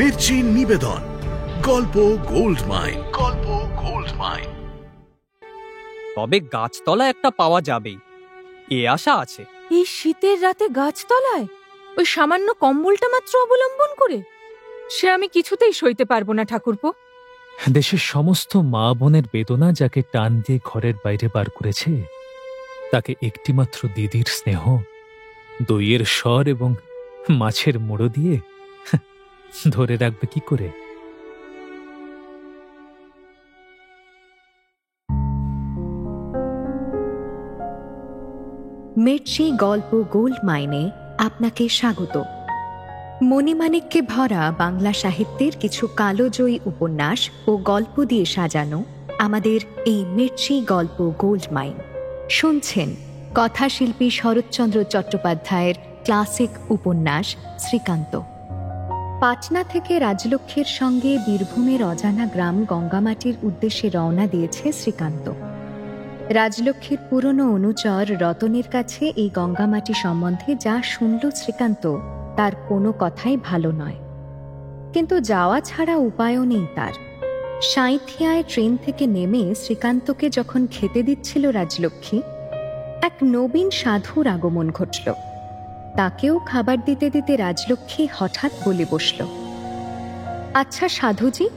মির্চি নিবেদন গল্প gold mine. গল্প গোল্ড মাইন। তবে গাছতলা একটা পাওয়া যাবেই, এ আশা আছে। এই শীতের রাতে গাছতলায় ওই সামান্য কম্বলটা মাত্র অবলম্বন করে? সে আমি কিছুতেই সইতে পারবো না ঠাকুরপো। দেশের সমস্ত মা বোনের বেদনা যাকে টান দিয়ে ঘরের বাইরে বার করেছে, তাকে একটিমাত্র দিদির স্নেহ, দইয়ের স্বর এবং মাছের মুড়ো দিয়ে ধরে রাখবে কি করে? মির্চি গল্প গোল্ড মাইনে আপনাকে স্বাগত। মণিমাণিক্যে ভরা বাংলা সাহিত্যের কিছু কালোজয়ী উপন্যাস ও গল্প দিয়ে সাজানো আমাদের এই মির্চি গল্প গোল্ড মাইন। শুনছেন কথাশিল্পী শরৎচন্দ্র চট্টোপাধ্যায়ের ক্লাসিক উপন্যাস শ্রীকান্ত। পাটনা থেকে রাজলক্ষ্মীর সঙ্গে বীরভূমের অজানা গ্রাম গঙ্গামাটির উদ্দেশ্যে রওনা দিয়েছে শ্রীকান্ত। রাজলক্ষ্মীর পুরনো অনুচর রতনের কাছে এই গঙ্গামাটি সম্বন্ধে যা শুনল শ্রীকান্ত, তার কোনো কথাই ভালো নয়। কিন্তু যাওয়া ছাড়া উপায়ও নেই তার। সাঁইথিয়ায় ট্রেন থেকে নেমে শ্রীকান্তকে যখন খেতে দিচ্ছিল রাজলক্ষ্মী, এক নবীন সাধুর আগমন ঘটল। তাকেও খাবার দিতে দিতে রাজলক্ষ্মী হঠাৎ বলে বসল, আচ্ছা সাধুজি,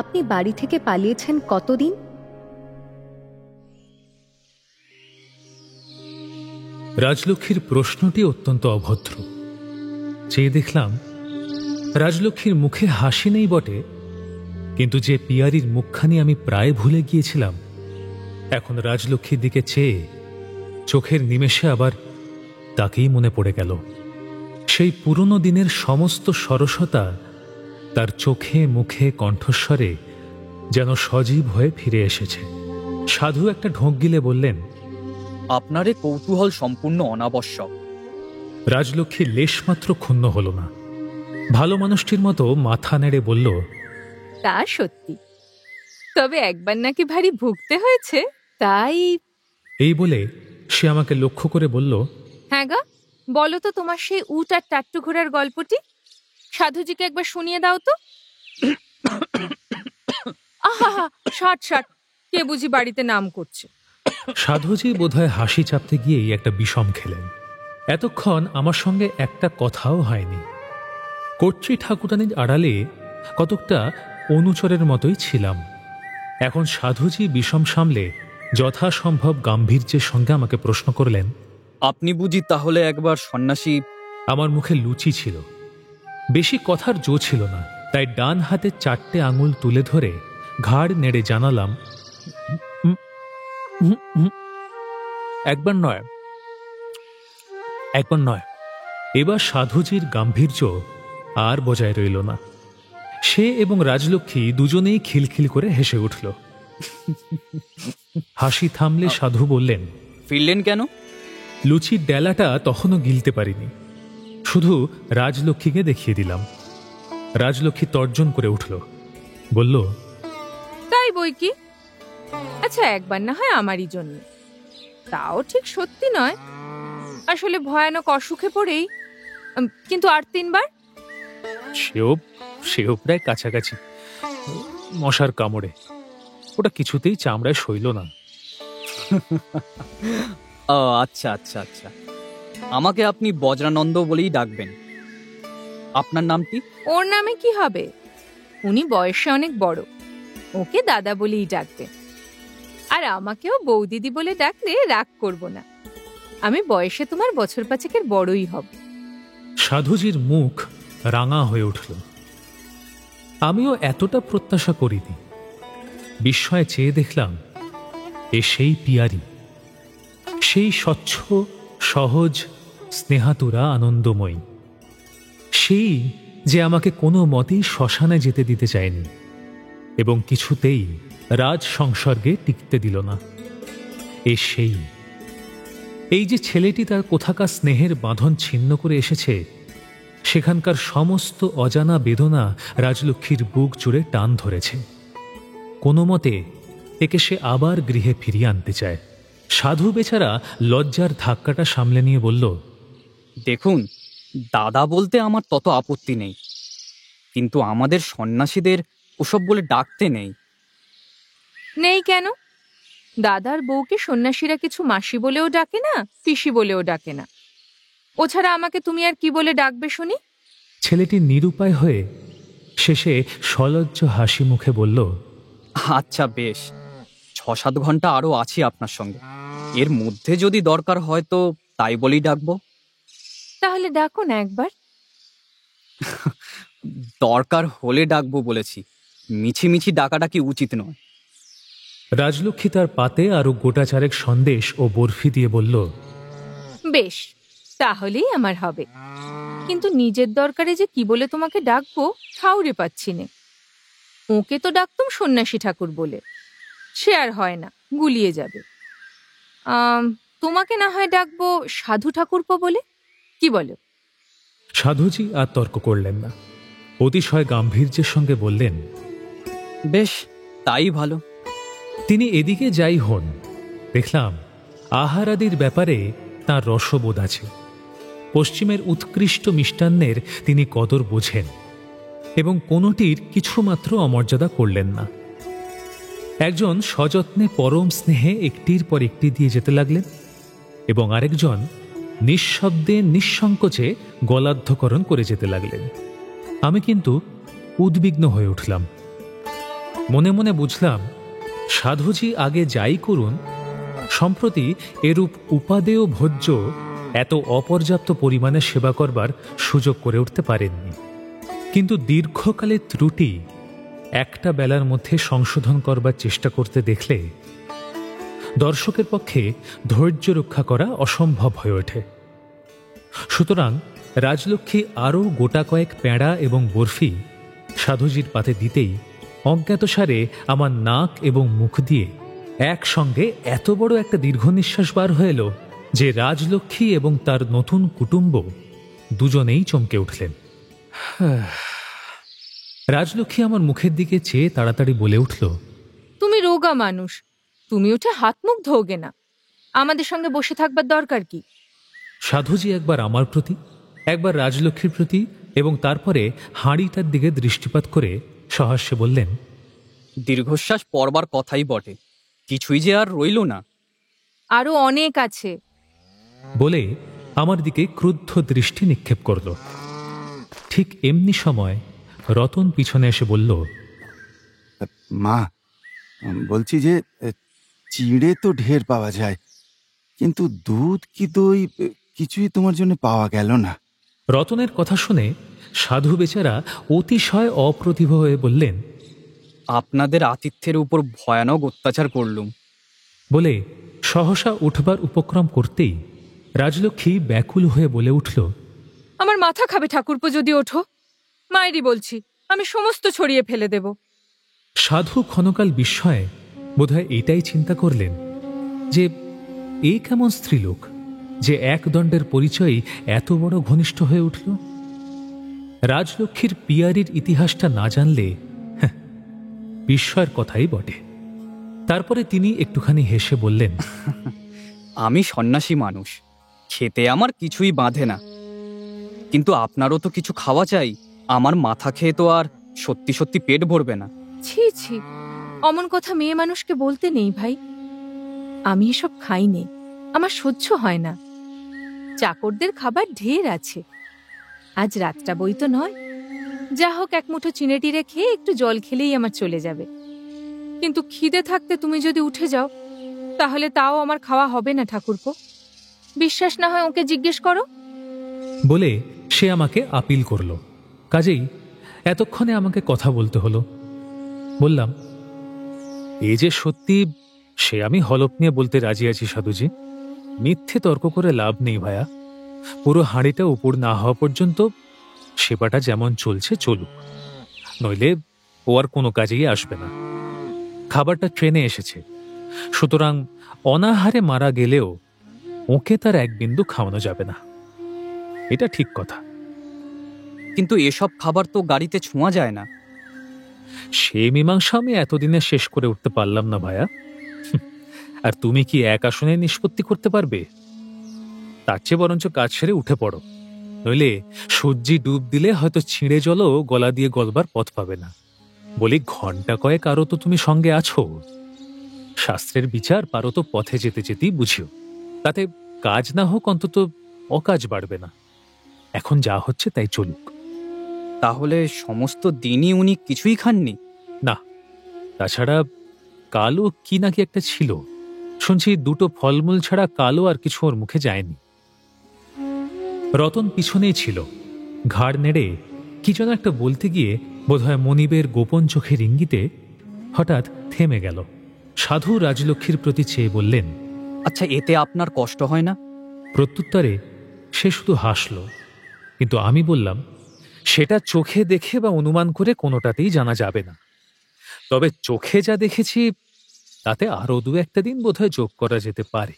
আপনি বাড়ি থেকে পালিয়েছেন কতদিন? রাজলক্ষ্মীর প্রশ্নটি অত্যন্ত অভদ্র। চেয়ে দেখলাম রাজলক্ষ্মীর মুখে হাসি নেই বটে, কিন্তু যে পিয়ারির মুখখানি আমি প্রায় ভুলে গিয়েছিলাম, এখন রাজলক্ষ্মীর দিকে চেয়ে চোখের নিমেষে আবার তাকেই মনে পড়ে গেল। সেই পুরনো দিনের সমস্ত সরসতা তার চোখে মুখে কণ্ঠস্বরে যেন সজীব হয়ে ফিরে এসেছে। সাধু একটা ঢোক গিলে বললেন, আপনারে কৌতূহল সম্পূর্ণ অনাবশ্যক। রাজলক্ষ্মী লেশমাত্র ক্ষুণ্ণ হল না, ভালো মানুষটির মতো মাথা নেড়ে বলল, তা সত্যি, তবে একবার নাকি ভারী ভুগতে হয়েছে, তাই। এই বলে সে আমাকে লক্ষ্য করে বলল, হ্যাঁ গা, বলো তো তোমার সেই উট আর টাট্টু ঘোড়ার গল্পটি সাধুজিকে একবার শুনিয়ে দাও তো। আহা, ষাট ষাট, কে বুঝি বাড়িতে নাম করছে। সাধুজি বোধহয় হাসি চাপতে গিয়েই একটা বিষম খেলেন। এতক্ষণ আমার সঙ্গে একটা কথাও হয়নি। কর্ত্রী ঠাকুরানীর আড়ালে কতকটা অনুচরের মতোই ছিলাম। এখন সাধুজি বিষম সামলে যথাসম্ভব গাম্ভীর্যের সঙ্গে আমাকে প্রশ্ন করলেন, আপনি বুঝি তাহলে একবার সন্ন্যাসী? আমার মুখে লুচি ছিল, বেশি কথার জো ছিল না, তাই ডান হাতে 4টে আঙুল তুলে ধরে ঘাড় নেড়ে জানালাম, একবার নয়, একবার নয়। এবার সাধুজির গাম্ভীর্য আর বজায় রইল না। সে এবং রাজলক্ষ্মী দুজনেই খিলখিল করে হেসে উঠল। হাসি থামলে সাধু বললেন, ফিরলেন কেন? লুচির ডেলাটা তখনও গিলতে পারিনি, শুধু রাজলক্ষ্মীকে দেখিয়ে দিলাম। রাজলক্ষ্মী তর্জন করে উঠল, বলল, তাই বই কি? আচ্ছা, একবার না হয় আমারই জন্য, তাও ঠিক সত্যি নয়, আসলে ভয়ানক অসুখে পড়েই, কিন্তু আর 3বার। সেও প্রায় কাছাকাছি, মশার কামড়ে। ওটা কিছুতেই চামড়ায় সইল না। ও আচ্ছা আচ্ছা আচ্ছা, আমাকে আপনি বজ্রানন্দ বলেই ডাকবেন। আপনার নামটি? ওর নামে কি হবে, উনি বয়সে অনেক বড়, ওকে দাদা বলেই ডাকবেন। আর আমাকেও বৌদিদি বলে ডাকলে রাগ করব না, আমি বয়সে তোমার বছর 5-এর বড়ই হব। সাধুজির মুখ রাঙা হয়ে উঠল। আমিও এতটা প্রত্যাশা করিনি। বিস্ময়ে চেয়ে দেখলাম, এ সেই পিয়ারি, সেই স্বচ্ছ সহজ স্নেহাতুরা আনন্দময়ী, সেই যে আমাকে কোনো মতেই শ্মশানে যেতে দিতে চায়নি এবং কিছুতেই রাজ সংসর্গে টিকতে দিল না। এ সেই, এই যে ছেলেটি তার কোথাকার স্নেহের বাঁধন ছিন্ন করে এসেছে, সেখানকার সমস্ত অজানা বেদনা রাজলক্ষ্মীর বুক জুড়ে টান ধরেছে। কোনো মতে একে সে আবার গৃহে ফিরিয়ে আনতে চায়। সাধু বেচারা লজ্জার ধাক্কাটা সামলে নিয়ে বলল, দেখুন, দাদা বলতে আমার তত আপত্তি নেই, কিন্তু আমাদের সন্ন্যাসীদের ওসব বলে ডাকতে নেই। নেই কেন? দাদার বউকে সন্ন্যাসীরা কিছু মাসি বলেও ডাকে না, পিসি বলেও ডাকে না। ও ছাড়া আমাকে তুমি আর কি বলে ডাকবে শুনি? ছেলেটি নিরুপায় হয়ে শেষে সলজ্জ হাসি মুখে বলল, আচ্ছা বেশ, 6-7 ঘন্টা আরো আছি আপনার সঙ্গে। এর মধ্যে যদি দরকার হয় তো তাই বলেই ডাকবো। তাহলে ডাকো না একবার। দরকার হলে ডাকবো বলেছি, মিছিমিছি ডাকাটা কি উচিত নয়। রাজলক্ষ্মী তার পাতে আরো গোটা চারেক সন্দেশ ও বরফি দিয়ে বলল, বেশ, তাহলেই আমার হবে। কিন্তু নিজের দরকারে যে কি বলে তোমাকে ডাকবো ঠাউরে পাচ্ছি নে। ওকে তো ডাকতুম সন্ন্যাসী ঠাকুর বলে, সে আর হয় না, গুলিয়ে যাবে। তোমাকে না হয় ডাকবো সাধু ঠাকুরপো বলে, কি বলো? সাধুজি আর তর্ক করলেন না, অতিশয় গাম্ভীর্যের সঙ্গে বললেন, বেশ, তাই ভালো। তিনি এদিকে যাই হন, দেখলাম আহারাদির ব্যাপারে তাঁর রসবোধ আছে। পশ্চিমের উৎকৃষ্ট মিষ্টান্নের তিনি কদর বোঝেন এবং কোনোটির কিছুমাত্র অমর্যাদা করলেন না। একজন সযত্নে পরম স্নেহে একটির পর একটি দিয়ে যেতে লাগলেন এবং আরেকজন নিঃশব্দে নিঃসংকোচে গলাধ্যকরণ করে যেতে লাগলেন। আমি কিন্তু উদ্বিগ্ন হয়ে উঠলাম। মনে মনে বুঝলাম, সাধুজি আগে যাই করুন, সম্প্রতি এরূপ উপাদেয় ভোজ্য এত অপর্যাপ্ত পরিমাণে সেবা করবার সুযোগ করে উঠতে পারেননি। কিন্তু দীর্ঘকালের ত্রুটি একটা বেলার মধ্যে সংশোধন করবার চেষ্টা করতে দেখলে দর্শকের পক্ষে ধৈর্য রক্ষা করা অসম্ভব হয়ে ওঠে। সুতরাং রাজলক্ষ্মী আরও গোটা কয়েক পেঁড়া এবং বরফি সাধুজির পাতে দিতেই অজ্ঞাতসারে আমার নাক এবং মুখ দিয়ে একসঙ্গে এত বড় একটা দীর্ঘ নিঃশ্বাস বার হয়ে এলো যে রাজলক্ষ্মী এবং তার নতুন কুটুম্ব দুজনেই চমকে উঠলেন। রাজলক্ষ্মী আমার মুখের দিকে চেয়ে তাড়াতাড়ি বলে উঠল, তুমি রোগা মানুষ, তুমি উঠে হাত মুখ ধোগে না, আমাদের সঙ্গে বসে থাকবার দরকার কি? সাধুজি একবার আমার প্রতি, একবার রাজলক্ষ্মীর প্রতি এবং তারপরে হাঁড়িটার দিকে দৃষ্টিপাত করে সহাস্যে বললেন, দীর্ঘশ্বাস পড়বার কথাই বটে, কিছুই যে আর রইল না। আরো অনেক আছে। বলে আমার দিকে ক্রুদ্ধ দৃষ্টি নিক্ষেপ করল। ঠিক এমনি সময় রতন পিছনে এসে বলল, মা, বলছি যে চিড়ে তো ঢের পাওয়া যায়, কিন্তু দুধ কি দই কিছুই তোমার জন্য পাওয়া গেল না। রতনের কথা শুনে সাধু বেচারা অতিশয় অপ্রতিভ হয়ে বললেন, আপনাদের আতিথ্যের উপর ভয়ানক অত্যাচার করলুম। বলে সহসা উঠবার উপক্রম করতেই রাজলক্ষ্মী ব্যাকুল হয়ে বলে উঠল, আমার মাথা খাবে ঠাকুরপো যদি ওঠো। মায়েরই বলছি, আমি সমস্ত ছড়িয়ে ফেলে দেব। সাধু ক্ষণকাল বিস্ময়ে বোধহয় এটাই চিন্তা করলেন যে এই কেমন স্ত্রীলোক যে এক দণ্ডের পরিচয়ই এত বড় ঘনিষ্ঠ হয়ে উঠল। রাজলক্ষ্মীর পিয়ারির ইতিহাসটা না জানলে বিস্ময়ের কথাই বটে। তারপরে তিনি একটুখানি হেসে বললেন, আমি সন্ন্যাসী মানুষ, খেতে আমার কিছুই বাঁধে না, কিন্তু আপনারও তো কিছু খাওয়া চাই। আমার মাথা খেয়ে তো আর সত্যি সত্যি পেট ভরবে না। ছি ছি, অমন কথা মেয়ে মানুষকে বলতে নেই ভাই। আমি এসব খাই নে, আমার সহ্য হয় না। চাকরদের খাবার ঢের আছে, আজ রাতটা বই তো নয়। যা হোক, এক মুঠো চিনেটিরে খেয়ে একটু জল খেলেই আমার চলে যাবে। কিন্তু খিদে থাকতে তুমি যদি উঠে যাও, তাহলে তাও আমার খাওয়া হবে না ঠাকুরপো। বিশ্বাস না হয় ওকে জিজ্ঞেস করো। বলে সে আমাকে আপিল করল। কাজেই এতক্ষণে আমাকে কথা বলতে হলো। বললাম, এ যে সত্যি সে আমি হলপ নিয়ে বলতে রাজি আছি সাধুজি। মিথ্যে তর্ক করে লাভ নেই ভায়া। পুরো হাঁড়িটা উপর না হওয়া পর্যন্ত সেবাটা যেমন চলছে চলুক, নইলে ও আর কোনো কাজেই আসবে না। খাবারটা ট্রেনে এসেছে, সুতরাং অনাহারে মারা গেলেও ওকে তার এক বিন্দু খাওয়ানো যাবে না। এটা ঠিক কথা। কিন্তু এসব খাবার তো গাড়িতে ছোঁয়া যায় না। সে মীমাংসা আমি এতদিনে শেষ করে উঠতে পারলাম না ভায়া। আর তুমি কি এক আসনে নিষ্পত্তি করতে পারবে? তার চেয়ে বরঞ্চ কাজ সেরে উঠে পড়ো। নইলে সূর্যি ডুব দিলে হয়তো ছিঁড়ে জলও গলা দিয়ে গলবার পথ পাবে না। বলি ঘন্টা কয়েক আরো তো তুমি সঙ্গে আছো, শাস্ত্রের বিচার পারো তো পথে যেতে যেতেই বুঝিও, তাতে কাজ না হোক অন্তত অকাজ বাড়বে না। এখন যা হচ্ছে তাই চলুক। তাহলে সমস্ত দিনই উনি কিছুই খাননি? না, তাছাড়া কালো কি নাকি একটা ছিল, শুনছি দুটো ফলমূল ছাড়া কালো আর কিছু ওর মুখে যায়নি। রতন পিছনেই ছিল, ঘাড় নেড়ে কি যেন একটা বলতে গিয়ে বোধহয় মনিবের গোপন চোখের ইঙ্গিতে হঠাৎ থেমে গেল। সাধু রাজলক্ষ্মীর প্রতি চেয়ে বললেন, আচ্ছা, এতে আপনার কষ্ট হয় না? প্রত্যুত্তরে সে শুধু হাসল, কিন্তু আমি বললাম, সেটা চোখে দেখে বা অনুমান করে কোনোটাতেই জানা যাবে না। তবে চোখে যা দেখেছি তাতে আরো দু একটা দিন বোধহয় যোগ করা যেতে পারে।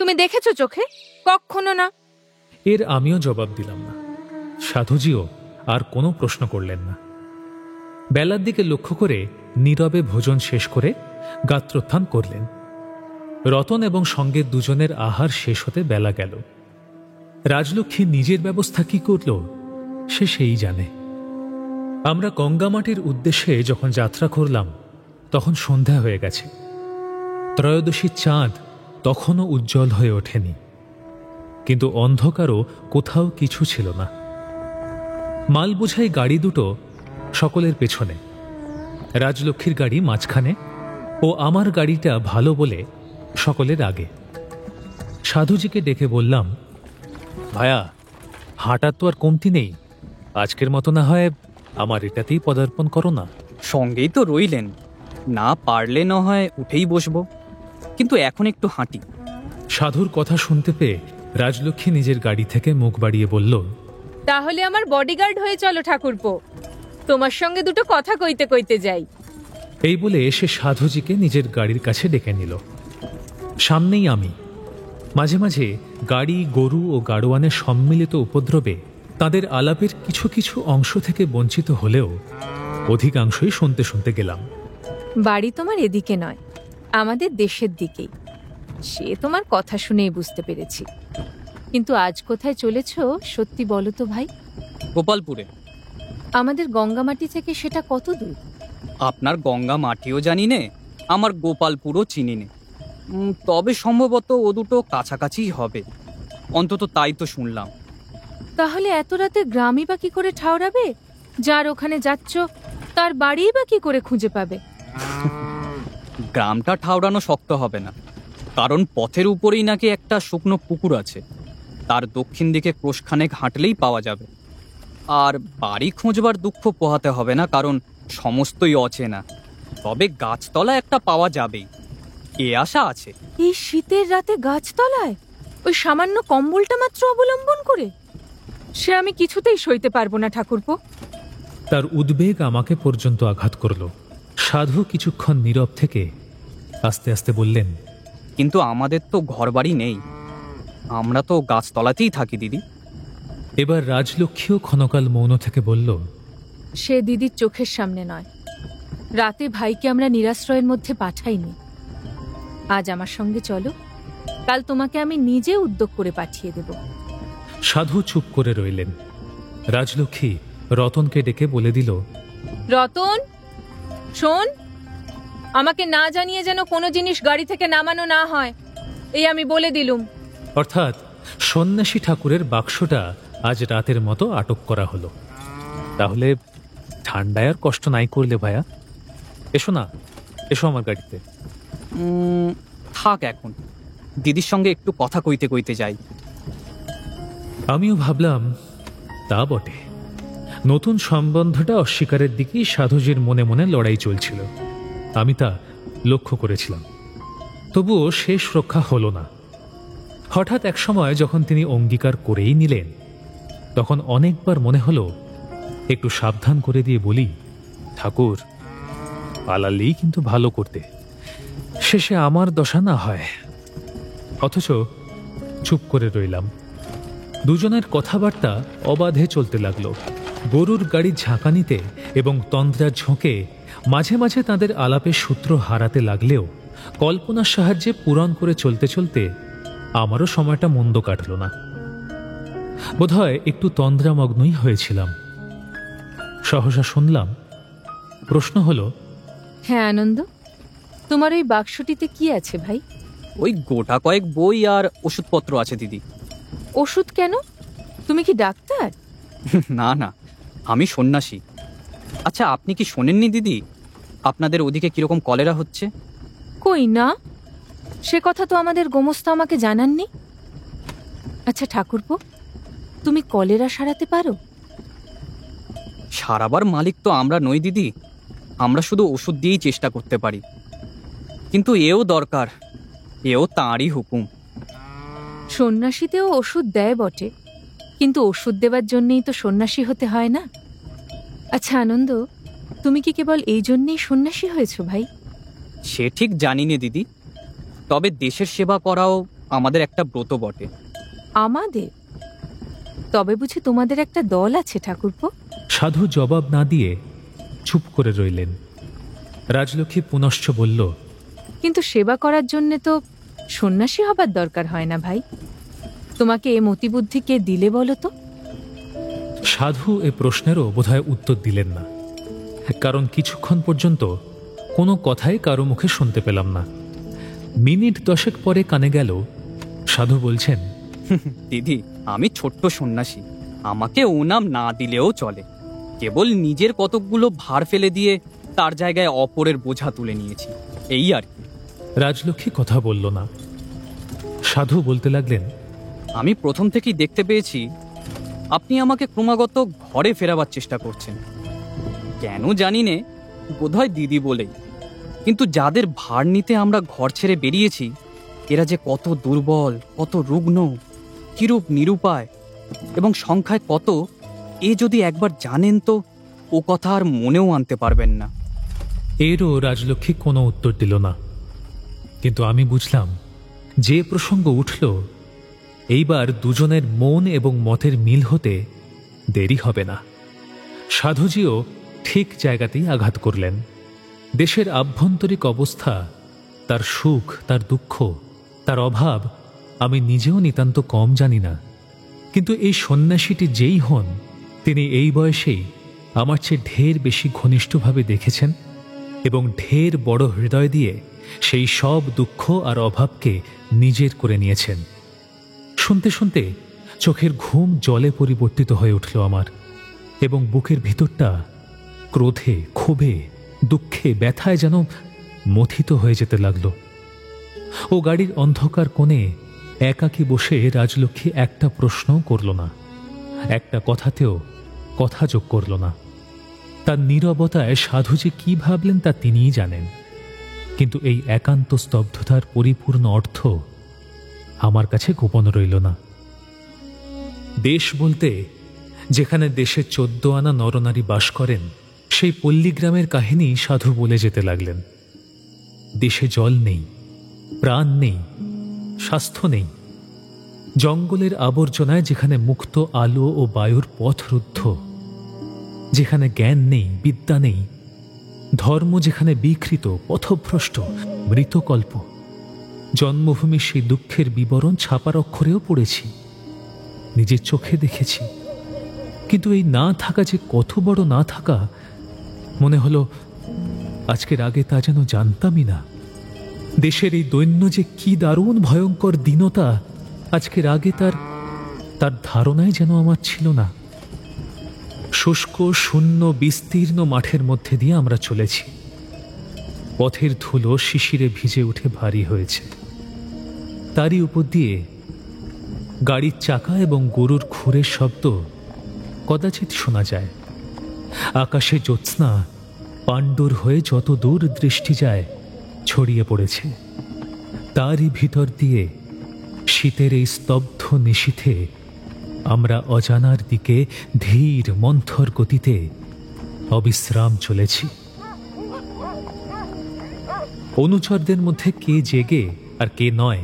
তুমি দেখেছো চোখে? কখনো না। এর আমিও জবাব দিলাম না। সাধুজিও আর কোনো প্রশ্ন করলেন না। বেলার দিকে লক্ষ্য করে নীরবে ভোজন শেষ করে গাত্রোত্থান করলেন। রতন এবং সঙ্গে দুজনের আহার শেষ হতে বেলা গেল। রাজলক্ষ্মী নিজের ব্যবস্থা কি করল সে সেই জানে। আমরা গঙ্গামাটির উদ্দেশ্যে যখন যাত্রা করলাম তখন সন্ধ্যা হয়ে গেছে। ত্রয়োদশীর চাঁদ তখনও উজ্জ্বল হয়ে ওঠেনি, কিন্তু অন্ধকারও কোথাও কিছু ছিল না। মাল বোঝাই গাড়ি দুটো সকলের পেছনে, রাজলক্ষ্মীর গাড়ি মাঝখানে ও আমার গাড়িটা ভালো বলে সকলের আগে। সাধুজিকে ডেকে বললাম, ভায়া, হাঁটার তো আর কমতি নেই, আজকের মতো না হয় আমার এটাতেই পদার্পণ করো না। সঙ্গেই তো রইলেন, না পারলে না হয় উঠেই বসবো, কিন্তু এখন একটু হাঁটি। সাধুর কথা শুনতে পেয়ে রাজলক্ষ্মী নিজের গাড়ি থেকে মুখ বাড়িয়ে বলল, তাহলে আমার বডিগার্ড হয়ে চলো ঠাকুরপো, তোমার সঙ্গে দুটো কথা কইতে কইতে যাই। এই বলে এসে সাধুজিকে নিজের গাড়ির কাছে ডেকে নিল। সামনেই আমি। মাঝে মাঝে গাড়ি, গরু ও গাড়োয়ানের সম্মিলিত উপদ্রবে তাদের আলাপের কিছু কিছু অংশ থেকে বঞ্চিত হলেও অধিকাংশই শুনতে শুনতে গেলাম। বাড়ি তোমার এদিকে নয়, আমাদের দেশের দিকেই, সে তোমার কথা শুনেই বুঝতে পেরেছি। কিন্তু আজ কোথায় চলেছ সত্যি বলো তো ভাই? গোপালপুরে। আমাদের গঙ্গামাটি থেকে সেটা কত দূর? আপনার গঙ্গা মাটিও জানি নে, আমার গোপালপুরও চিনি নে, তবে সম্ভবত ও দুটো কাছাকাছিই হবে, অন্তত তাই তো শুনলাম। তাহলে এত রাতে গ্রামই বা কি করে ঠাউরাবে? যার ওখানে যাচ্ছ তার বাড়িই বা কি করে খুঁজে পাবে? গ্রামটা ঠাউরানো শক্ত হবে না, কারণ পথের উপরেই নাকি একটা শুকনো পুকুর আছে, তার দক্ষিণ দিকে ক্রোশখানেক হাঁটলেই পাওয়া যাবে। আর বাড়ি খুঁজবার দুঃখ পোহাতে হবে না, কারণ সমস্তই অচেনা, তবে গাছতলা একটা পাওয়া যাবেই, এ আশা আছে। এই শীতের রাতে গাছতলায় ওই সামান্য কম্বলটা মাত্র অবলম্বন করে? সে আমি কিছুতেই সইতে পারবো না ঠাকুরপো। তার উদ্বেগ আমাকে পর্যন্ত আঘাত করল। সাধু কিছুক্ষণ নীরব থেকে আস্তে আস্তে বললেন, কিন্তু আমাদের তো ঘরবাড়ি নেই, আমরা তো গাছতলাতেই থাকি দিদি। এবার রাজলক্ষ্মীও ক্ষণকাল মৌন থেকে বলল, সে দিদির চোখের সামনে নয়, রাতে ভাইকে আমরা নিরাশ্রয়ের মধ্যে পাঠাইনি। আজ আমার সঙ্গে চলো, কাল তোমাকে আমি নিজে উদ্যোগ করে পাঠিয়ে দেব। সাধু চুপ করে রইলেন। রাজলক্ষ্মী রতনকে ডেকে বলে দিল, রতন শোন, আমাকে না জানিয়ে যেন কোনো জিনিস গাড়ি থেকে নামানো না হয়, এই আমি বলে দিলুম। অর্থাৎ সন্ন্যাসী ঠাকুরের বাক্সটা আজ রাতের মতো আটক করা হলো। তাহলে ঠান্ডায় আর কষ্ট নাই করলে ভায়া, এসো না, এসো আমার গাড়িতে। থাক, এখন দিদির সঙ্গে একটু কথা কইতে কইতে যাই। আমিও ভাবলাম তা বটে। নতুন সম্বন্ধটা অস্বীকারের দিকেই সাধুজির মনে মনে লড়াই চলছিল, আমি তা লক্ষ্য করেছিলাম। তবুও শেষ রক্ষা হলো না। হঠাৎ এক সময় যখন তিনি অঙ্গীকার করেই নিলেন, তখন অনেকবার মনে হলো একটু সাবধান করে দিয়ে বলি, ঠাকুর, পালালেই কিন্তু ভালো করতে, শেষে আমার দশা না হয়। অথচ চুপ করে রইলাম। দুজনের কথাবার্তা অবাধে চলতে লাগলো। গরুর গাড়ির ঝাঁকানিতে এবং তন্দ্রার ঝোঁকে মাঝে মাঝে তাদের আলাপের সূত্র হারাতে লাগলেও কল্পনার সাহায্যে পূরণ করে চলতে চলতে আমারও সময়টা মন্দ কাটল না। বোধহয় একটু তন্দ্রামগ্নই হয়েছিলাম। সহসা শুনলাম, প্রশ্ন হলো, হ্যাঁ আনন্দ, তোমার ওই বাক্সটিতে কি আছে ভাই? ওই গোটা কয়েক বই আর ওষুধপত্র আছে দিদি। ওষুধ কেন? তুমি কি ডাক্তার? না না, আমি সন্ন্যাসী। আচ্ছা, আপনি কি শোনেননি দিদি আপনাদের ওদিকে কিরকম কলেরা হচ্ছে? কই না, সে কথা তো আমাদের গোমস্তা আমাকে জানাননি। আচ্ছা ঠাকুরপো, তুমি কলেরা সারাতে পারো? সারাবার মালিক তো আমরা নই দিদি, আমরা শুধু ওষুধ দিয়েই চেষ্টা করতে পারি। কিন্তু এও দরকার, এও তাঁরই হুকুম। সন্ন্যাসীতেও ওষুধ দেয় বটে, কিন্তু ওষুধ দেবার জন্যেই তো সন্ন্যাসী হতে হয় না। আচ্ছা আনন্দ, তুমি কি কেবল এই জন্যেই সন্ন্যাসী হয়েছো ভাই? সে ঠিক জানি নে দিদি, তবে দেশের সেবা করাও আমাদের একটা ব্রত বটে। আমাদের? তবে বুঝি তোমাদের একটা দল আছে ঠাকুরপো? সাধু জবাব না দিয়ে চুপ করে রইলেন। রাজলক্ষ্মী পুনশ্চ বলল, কিন্তু সেবা করার জন্যে তো সন্ন্যাসী হবার দরকার হয় না ভাই। তোমাকে এ মতিবুদ্ধি কে দিলে বলো তো? সাধু এ প্রশ্নেরও বোধহয় উত্তর দিলেন না, কারণ কিছুক্ষণ পর্যন্ত কোনো কথাই কারো মুখে শুনতে পেলাম না। মিনিট 10 পরে কানে গেল, সাধু বলছেন, দিদি, আমি ছোট্ট সন্ন্যাসী, আমাকে ও নাম না দিলেও চলে। কেবল নিজের কতকগুলো ভার ফেলে দিয়ে তার জায়গায় অপরের বোঝা তুলে নিয়েছি, এই আর কি। রাজলক্ষ্মী কথা বলল না। সাধু বলতে লাগলেন, আমি প্রথম থেকেই দেখতে পেয়েছি আপনি আমাকে ক্রমাগত ঘরে ফেরাবার চেষ্টা করছেন। কেন জানি নে, বোধহয় দিদি বলেই। কিন্তু যাদের ভার নিতে আমরা ঘর ছেড়ে বেরিয়েছি, এরা যে কত দুর্বল, কত রুগ্ন, কিরূপ নিরুপায় এবং সংখ্যায় কত, এ যদি একবার জানেন তো ও কথা আর মনেও আনতে পারবেন না। এরও রাজলক্ষ্মী কোনো উত্তর দিল না। কিন্তু আমি বুঝলাম, যে প্রসঙ্গ উঠল এইবার দুজনের মন এবং মতের মিল হতে দেরি হবে না। সাধুজিও ঠিক জায়গাতেই আঘাত করলেন। দেশের আভ্যন্তরিক অবস্থা, তার সুখ, তার দুঃখ, তার অভাব আমি নিজেও নিতান্ত কম জানি না। কিন্তু এই সন্ন্যাসীটি যেই হন, তিনি এই বয়সেই আমার চেয়ে ঢের বেশি ঘনিষ্ঠভাবে দেখেছেন এবং ঢের বড় হৃদয় দিয়ে সেই সব দুঃখ আর অভাবকে নিজের করে নিয়েছেন। শুনতে শুনতে চোখের ঘুম জলে পরিবর্তিত হয়ে উঠল আমার, এবং বুকের ভিতরটা ক্রোধে, ক্ষোভে, দুঃখে, ব্যথায় যেন মথিত হয়ে যেতে লাগল। ও গাড়ির অন্ধকার কোণে একাকী বসে রাজলক্ষ্মী একটা প্রশ্নও করল না, একটা কথাতেও কথা যোগ করল না। তার নীরবতায় সাধুজি কি ভাবলেন তা তিনিই জানেন। কিন্তু এই একান্ত স্তব্ধতার পরিপূর্ণ অর্থ আমার কাছে গোপন রইল না। দেশ বলতে যেখানে দেশে 14 আনা নরনারী বাস করেন, সেই পল্লীগ্রামের কাহিনী সাধু বলে যেতে লাগলেন। দেশে জল নেই, প্রাণ নেই, স্বাস্থ্য নেই। জঙ্গলের আবর্জনায় যেখানে মুক্ত আলো ও বায়ুর পথ রুদ্ধ, যেখানে জ্ঞান নেই, বিদ্যা নেই, ধর্ম যেখানে বিকৃত, পথভ্রষ্ট, মৃতকল্প। জন্মভূমির সেই দুঃখের বিবরণ ছাপার অক্ষরেও পড়েছি, নিজের চোখে দেখেছি। কিন্তু এই না থাকা যে কত বড় না থাকা, মনে হলো আজকের আগে তা যেন জানতামই না। দেশের এই দৈন্য যে কি দারুণ ভয়ঙ্কর দীনতা, আজকের আগে তার ধারণাই যেন আমার ছিল না। শুষ্ক, শূন্য, বিস্তীর্ণ মাঠের মধ্যে দিয়ে আমরা চলেছি। পথের ধুলো শিশিরে ভিজে উঠে ভারী হয়েছে। তারই উপর দিয়ে গাড়ির চাকা এবং গরুর খুরের শব্দ কদাচিৎ শোনা যায়। আকাশে জ্যোৎস্না পাণ্ডুর হয়ে যত দূর দৃষ্টি যায় ছড়িয়ে পড়েছে। তারই ভিতর দিয়ে শীতের এই স্তব্ধ নিশীথে আমরা অজানার দিকে ধীর মন্থর গতিতে অবিশ্রাম চলেছি। অনুচরদের মধ্যে কে জেগে আর কে নয়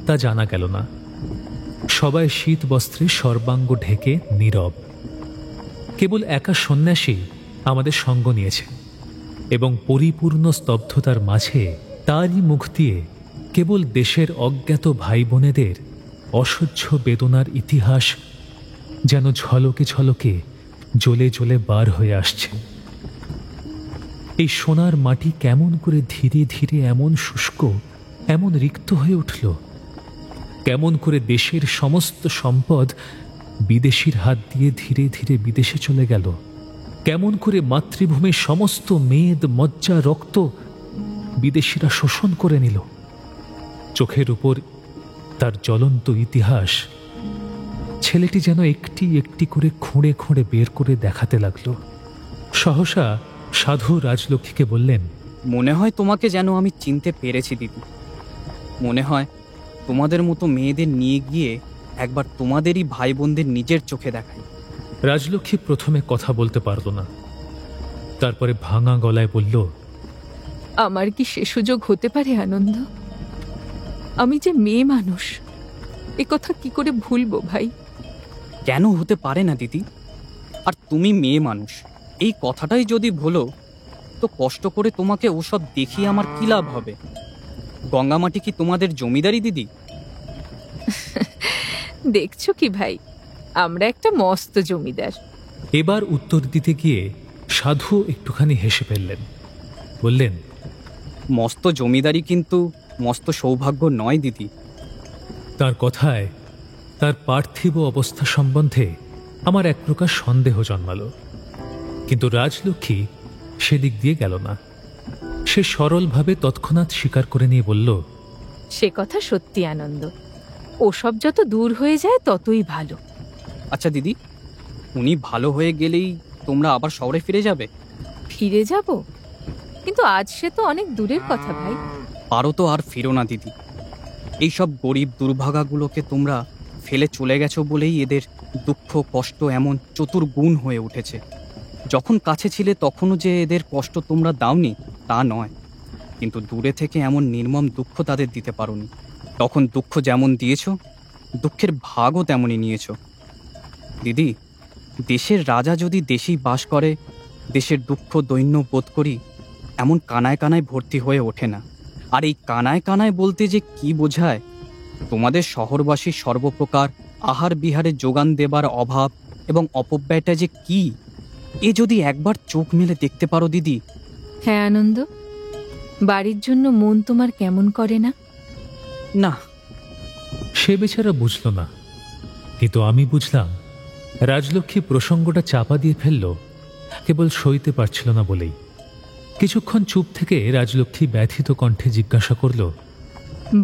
তা জানা গেল না। সবাই শীত বস্ত্রে সর্বাঙ্গ ঢেকে নীরব। কেবল একা সন্ন্যাসী আমাদের সঙ্গ নিয়েছে, এবং পরিপূর্ণ স্তব্ধতার মাঝে তারই মুখ দিয়ে কেবল দেশের অজ্ঞাত ভাই বোনেদের অসহ্য বেদনার ইতিহাস যেন ঝলকে ঝলকে জ্বলে জ্বলে বার হয়ে আসছে। এই সোনার মাটি কেমন করে ধীরে ধীরে এমন শুষ্ক, এমন রিক্ত হয়ে উঠল? কেমন করে দেশের সমস্ত সম্পদ বিদেশির হাত দিয়ে ধীরে ধীরে বিদেশে চলে গেল? কেমন করে মাতৃভূমির সমস্ত মেদ, মজ্জা, রক্ত বিদেশিরা শোষণ করে নিল? চোখের উপর তার জ্বলন্ত ইতিহাস ছেলেটি যেন একটি একটি করে খুঁড়ে খুঁড়ে বের করে দেখাতে লাগলো। সহসা সাধু রাজলক্ষ্মীকে বললেন, মনে হয় তোমাকে যেন আমি চিনতে পেরেছি দিদি। মনে হয় তোমাদের মতো মেয়েদের নিয়ে গিয়ে একবার তোমাদেরই ভাই বোনদের নিজের চোখে দেখাই। রাজলক্ষ্মী প্রথমে কথা বলতে পারল না, তারপরে ভাঙা গলায় বলল, আমার কি সে সুযোগ হতে পারে আনন্দ? আমি যে মেয়ে মানুষ, এ কথা কি করে ভুলবো ভাই? কেন হতে পারে না দিদি? আর তুমি মেয়ে মানুষ, এই কথাটাই যদি ভুলো তো কষ্ট করে তোমাকে ওসব দেখিয়ে আমার কি লাভ হবে? গঙ্গামাটি কি তোমাদের জমিদারি দিদি? দেখছো কি ভাই, আমরা একটা মস্ত জমিদার। এবার উত্তর দিতে গিয়ে সাধু একটুখানি হেসে ফেললেন, বললেন, মস্ত জমিদারি কিন্তু মস্ত সৌভাগ্য নয় দিদি। তার কথায় তার পার্থিব অবস্থা সম্বন্ধে আমার এক প্রকার সন্দেহ জন্মালো, কিন্তু রাজলক্ষ্মী সেদিক দিয়ে গেল না। সে সরলভাবে তৎক্ষণাৎ স্বীকার করে নিয়ে বলল, সে কথা সত্যি আনন্দ, ওসব যত দূর হয়ে যায় ততই ভালো। আচ্ছা দিদি, উনি ভালো হয়ে গেলেই তোমরা আবার শহরে ফিরে যাবে? ফিরে যাব? কিন্তু আজ সে তো অনেক দূরের কথা ভাই। পারো তো আর ফিরো না দিদি। এইসব গরিব দুর্ভাগাগুলোকে তোমরা ফেলে চলে গেছো বলেই এদের দুঃখ কষ্ট এমন চতুর্গুণ হয়ে উঠেছে। যখন কাছে ছিলে তখনও যে এদের কষ্ট তোমরা দাওনি তা নয়, কিন্তু দূরে থেকে এমন নির্মম দুঃখ তাদের দিতে পারোনি। তখন দুঃখ যেমন দিয়েছো, দুঃখের ভাগও তেমনই নিয়েছো। দিদি, দেশের রাজা যদি দেশেই বাস করে, দেশের দুঃখ দৈন্য বোধ করি এমন কানায় কানায় ভর্তি হয়ে ওঠে না। আর এই কানায় কানায় বলতে যে কি বোঝায়, তোমাদের শহরবাসীর সর্বপ্রকার আহার বিহারে যোগান দেবার অভাব এবং অপব্যয়টা যে কি, এ যদি একবার চোখ মেলে দেখতে পারো দিদি। হ্যাঁ আনন্দ, বাড়ির জন্য মন তোমার কেমন করে না? না, সে বেচারা বুঝল না, কিন্তু আমি বুঝলাম। রাজলক্ষ্মী প্রসঙ্গটা চাপা দিয়ে ফেলল, কেবল সইতে পারছিল না বলেই। কিছুক্ষণ চুপ থেকে রাজলক্ষ্মী ব্যথিত কণ্ঠে জিজ্ঞাসা করল,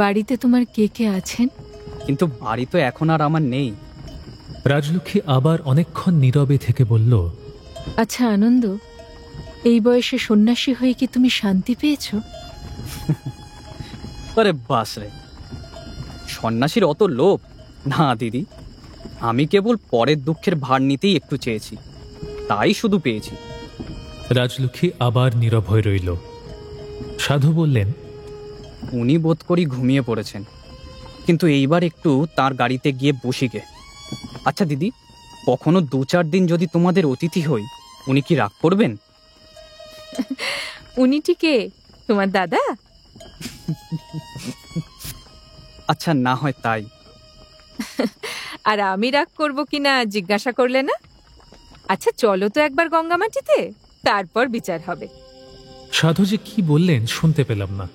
বাড়িতে তোমার কে কে আছেন? কিন্তু বাড়ি তো এখন আর আমার নেই। রাজলক্ষ্মী আবার অনেকক্ষণ নীরবে থেকে বলল, আচ্ছা আনন্দ, এই বয়সে সন্ন্যাসী হয়ে কি তুমি শান্তি পেয়েছো? আরে বাস রে, সন্ন্যাসীর অত লোভ না দিদি। আমি কেবল পরের দুঃখের ভার নিতেই একটু চেয়েছি, তাই শুধু পেয়েছি। রাজলক্ষ্মী আবার নীরব হয়ে রইল। সাধু বললেন, উনি বোধ করি ঘুমিয়ে পড়েছেন, কিন্তু এইবার একটু তার গাড়িতে গিয়ে বসি গে। আচ্ছা দিদি, কখনো 2-4 দিন যদি তোমাদের অতিথি হই, উনি কি রাগ করবেন? উনি কে, তোমার দাদা? আচ্ছা, না হয় তাই। আর আমি রাগ করবো কিনা জিজ্ঞাসা করলে না? আচ্ছা চলো তো একবার গঙ্গামাটিতে, তারপর বিচার হবে। সাধু যে কি বললেন শুনতে পেলাম না,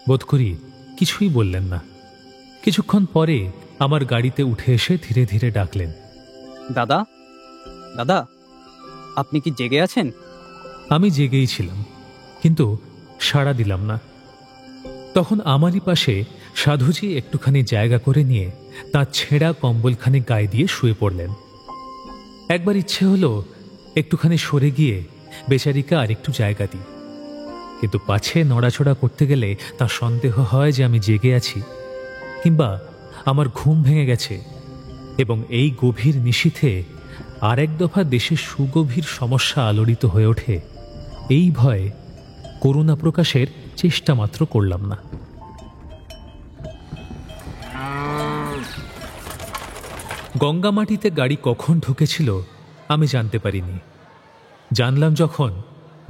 বোধ করি কিছুই বললেন না। কিছুক্ষণ পরে আমার গাড়িতে উঠে এসে ধীরে ধীরে ডাকলেন, দাদা, দাদা, আপনি কি জেগে আছেন? আমি জেগেই ছিলাম, কিন্তু সাড়া দিলাম না। তখন আমারই পাশে সাধুজি একটুখানি জায়গা করে নিয়ে তাঁর ছেঁড়া কম্বলখানি গায়ে দিয়ে শুয়ে পড়লেন। একবার ইচ্ছে হলো একটুখানি সরে গিয়ে বেচারিকে আর একটু জায়গা দিই, কিন্তু পাছে নড়াচড়া করতে গেলে তার সন্দেহ হয় যে আমি জেগে আছি কিংবা আমার ঘুম ভেঙে গেছে, এবং এই গভীর নিশীথে আর এক দফা দেশের সুগভীর সমস্যা আলোড়িত হয়ে ওঠে। এই ভয়ে করুণা প্রকাশের চেষ্টা মাত্র করলাম না। গঙ্গামাটিতে গাড়ি কখন ঢুকেছিল আমি জানতে পারিনি। জানলাম যখন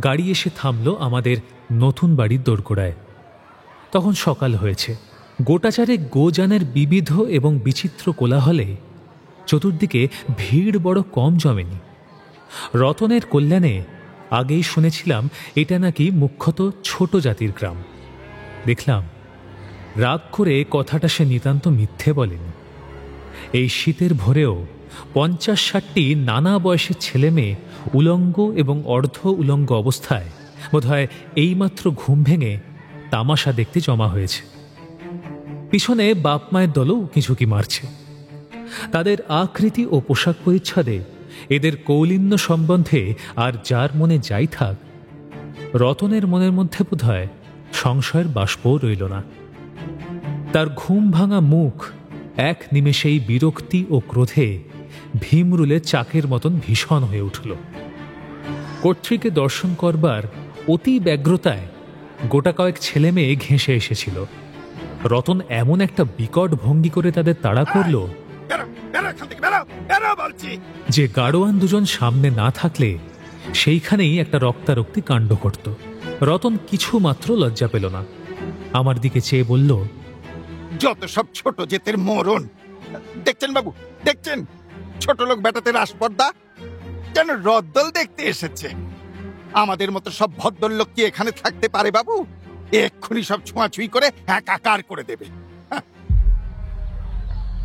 গাড়ি এসে থামল আমাদের নতুন বাড়ির দোরগোড়ায়। তখন সকাল হয়েছে। গোটাচারে গোযানের বিবিধ এবং বিচিত্র কোলাহলে চতুর্দিকে ভিড় বড় কম জমেনি। রতনের কল্যাণে আগেই শুনেছিলাম এটা নাকি মুখ্যত ছোট জাতির গ্রাম। দেখলাম রাগ করে কথাটা সে নিতান্ত মিথ্যে বলেনি। এই শীতের ভোরেও ৫০-৬০টি নানা বয়সের ছেলে মেয়ে উলঙ্গ এবং অর্ধ উলঙ্গ অবস্থায় বোধহয় এইমাত্র ঘুম ভেঙে তামাশা দেখতে জমা হয়েছে। পিছনে বাপ মায়ের দলও কিছুকি মারছে। তাদের আকৃতি ও পোশাক পরিচ্ছদে এদের কৌলিন্য সম্বন্ধে আর যার মনে যাই থাক, রতনের মনের মধ্যে বোধহয় সংশয়ের বাষ্পও রইল না। তার ঘুম ভাঙা মুখ এক নিমেষেই বিরক্তি ও ক্রোধে ভীমরুলে চাকের মতন ভীষণ হয়ে উঠল। কর্ত্রীকে দর্শন করবার অতি ব্যগ্রতায় গোটা কয়েক ছেলে মেয়ে ঘেঁষে এসেছিল। রতন এমন একটা বিকট ভঙ্গি করে তাদের তাড়া করল যে গাড়োয়ান দুজন সামনে না থাকলে সেইখানেই একটা রক্তারক্তি কাণ্ড ঘটত। রতন কিছু মাত্র লজ্জা পেল না, আমার দিকে চেয়ে বলল, যত সব ছোট জেতের মরণ! দেখছেন বাবু, দেখছেন ছোট লোক বেটাতে রাসপর্দা যেন রদ্দল দেখতে এসেছে। আমাদের মতো সব ভদ্রলোক কি এখানে থাকতে পারে বাবু? এক্ষুনি সব ছোঁয়াছুঁই করে একাকার করে দেবে।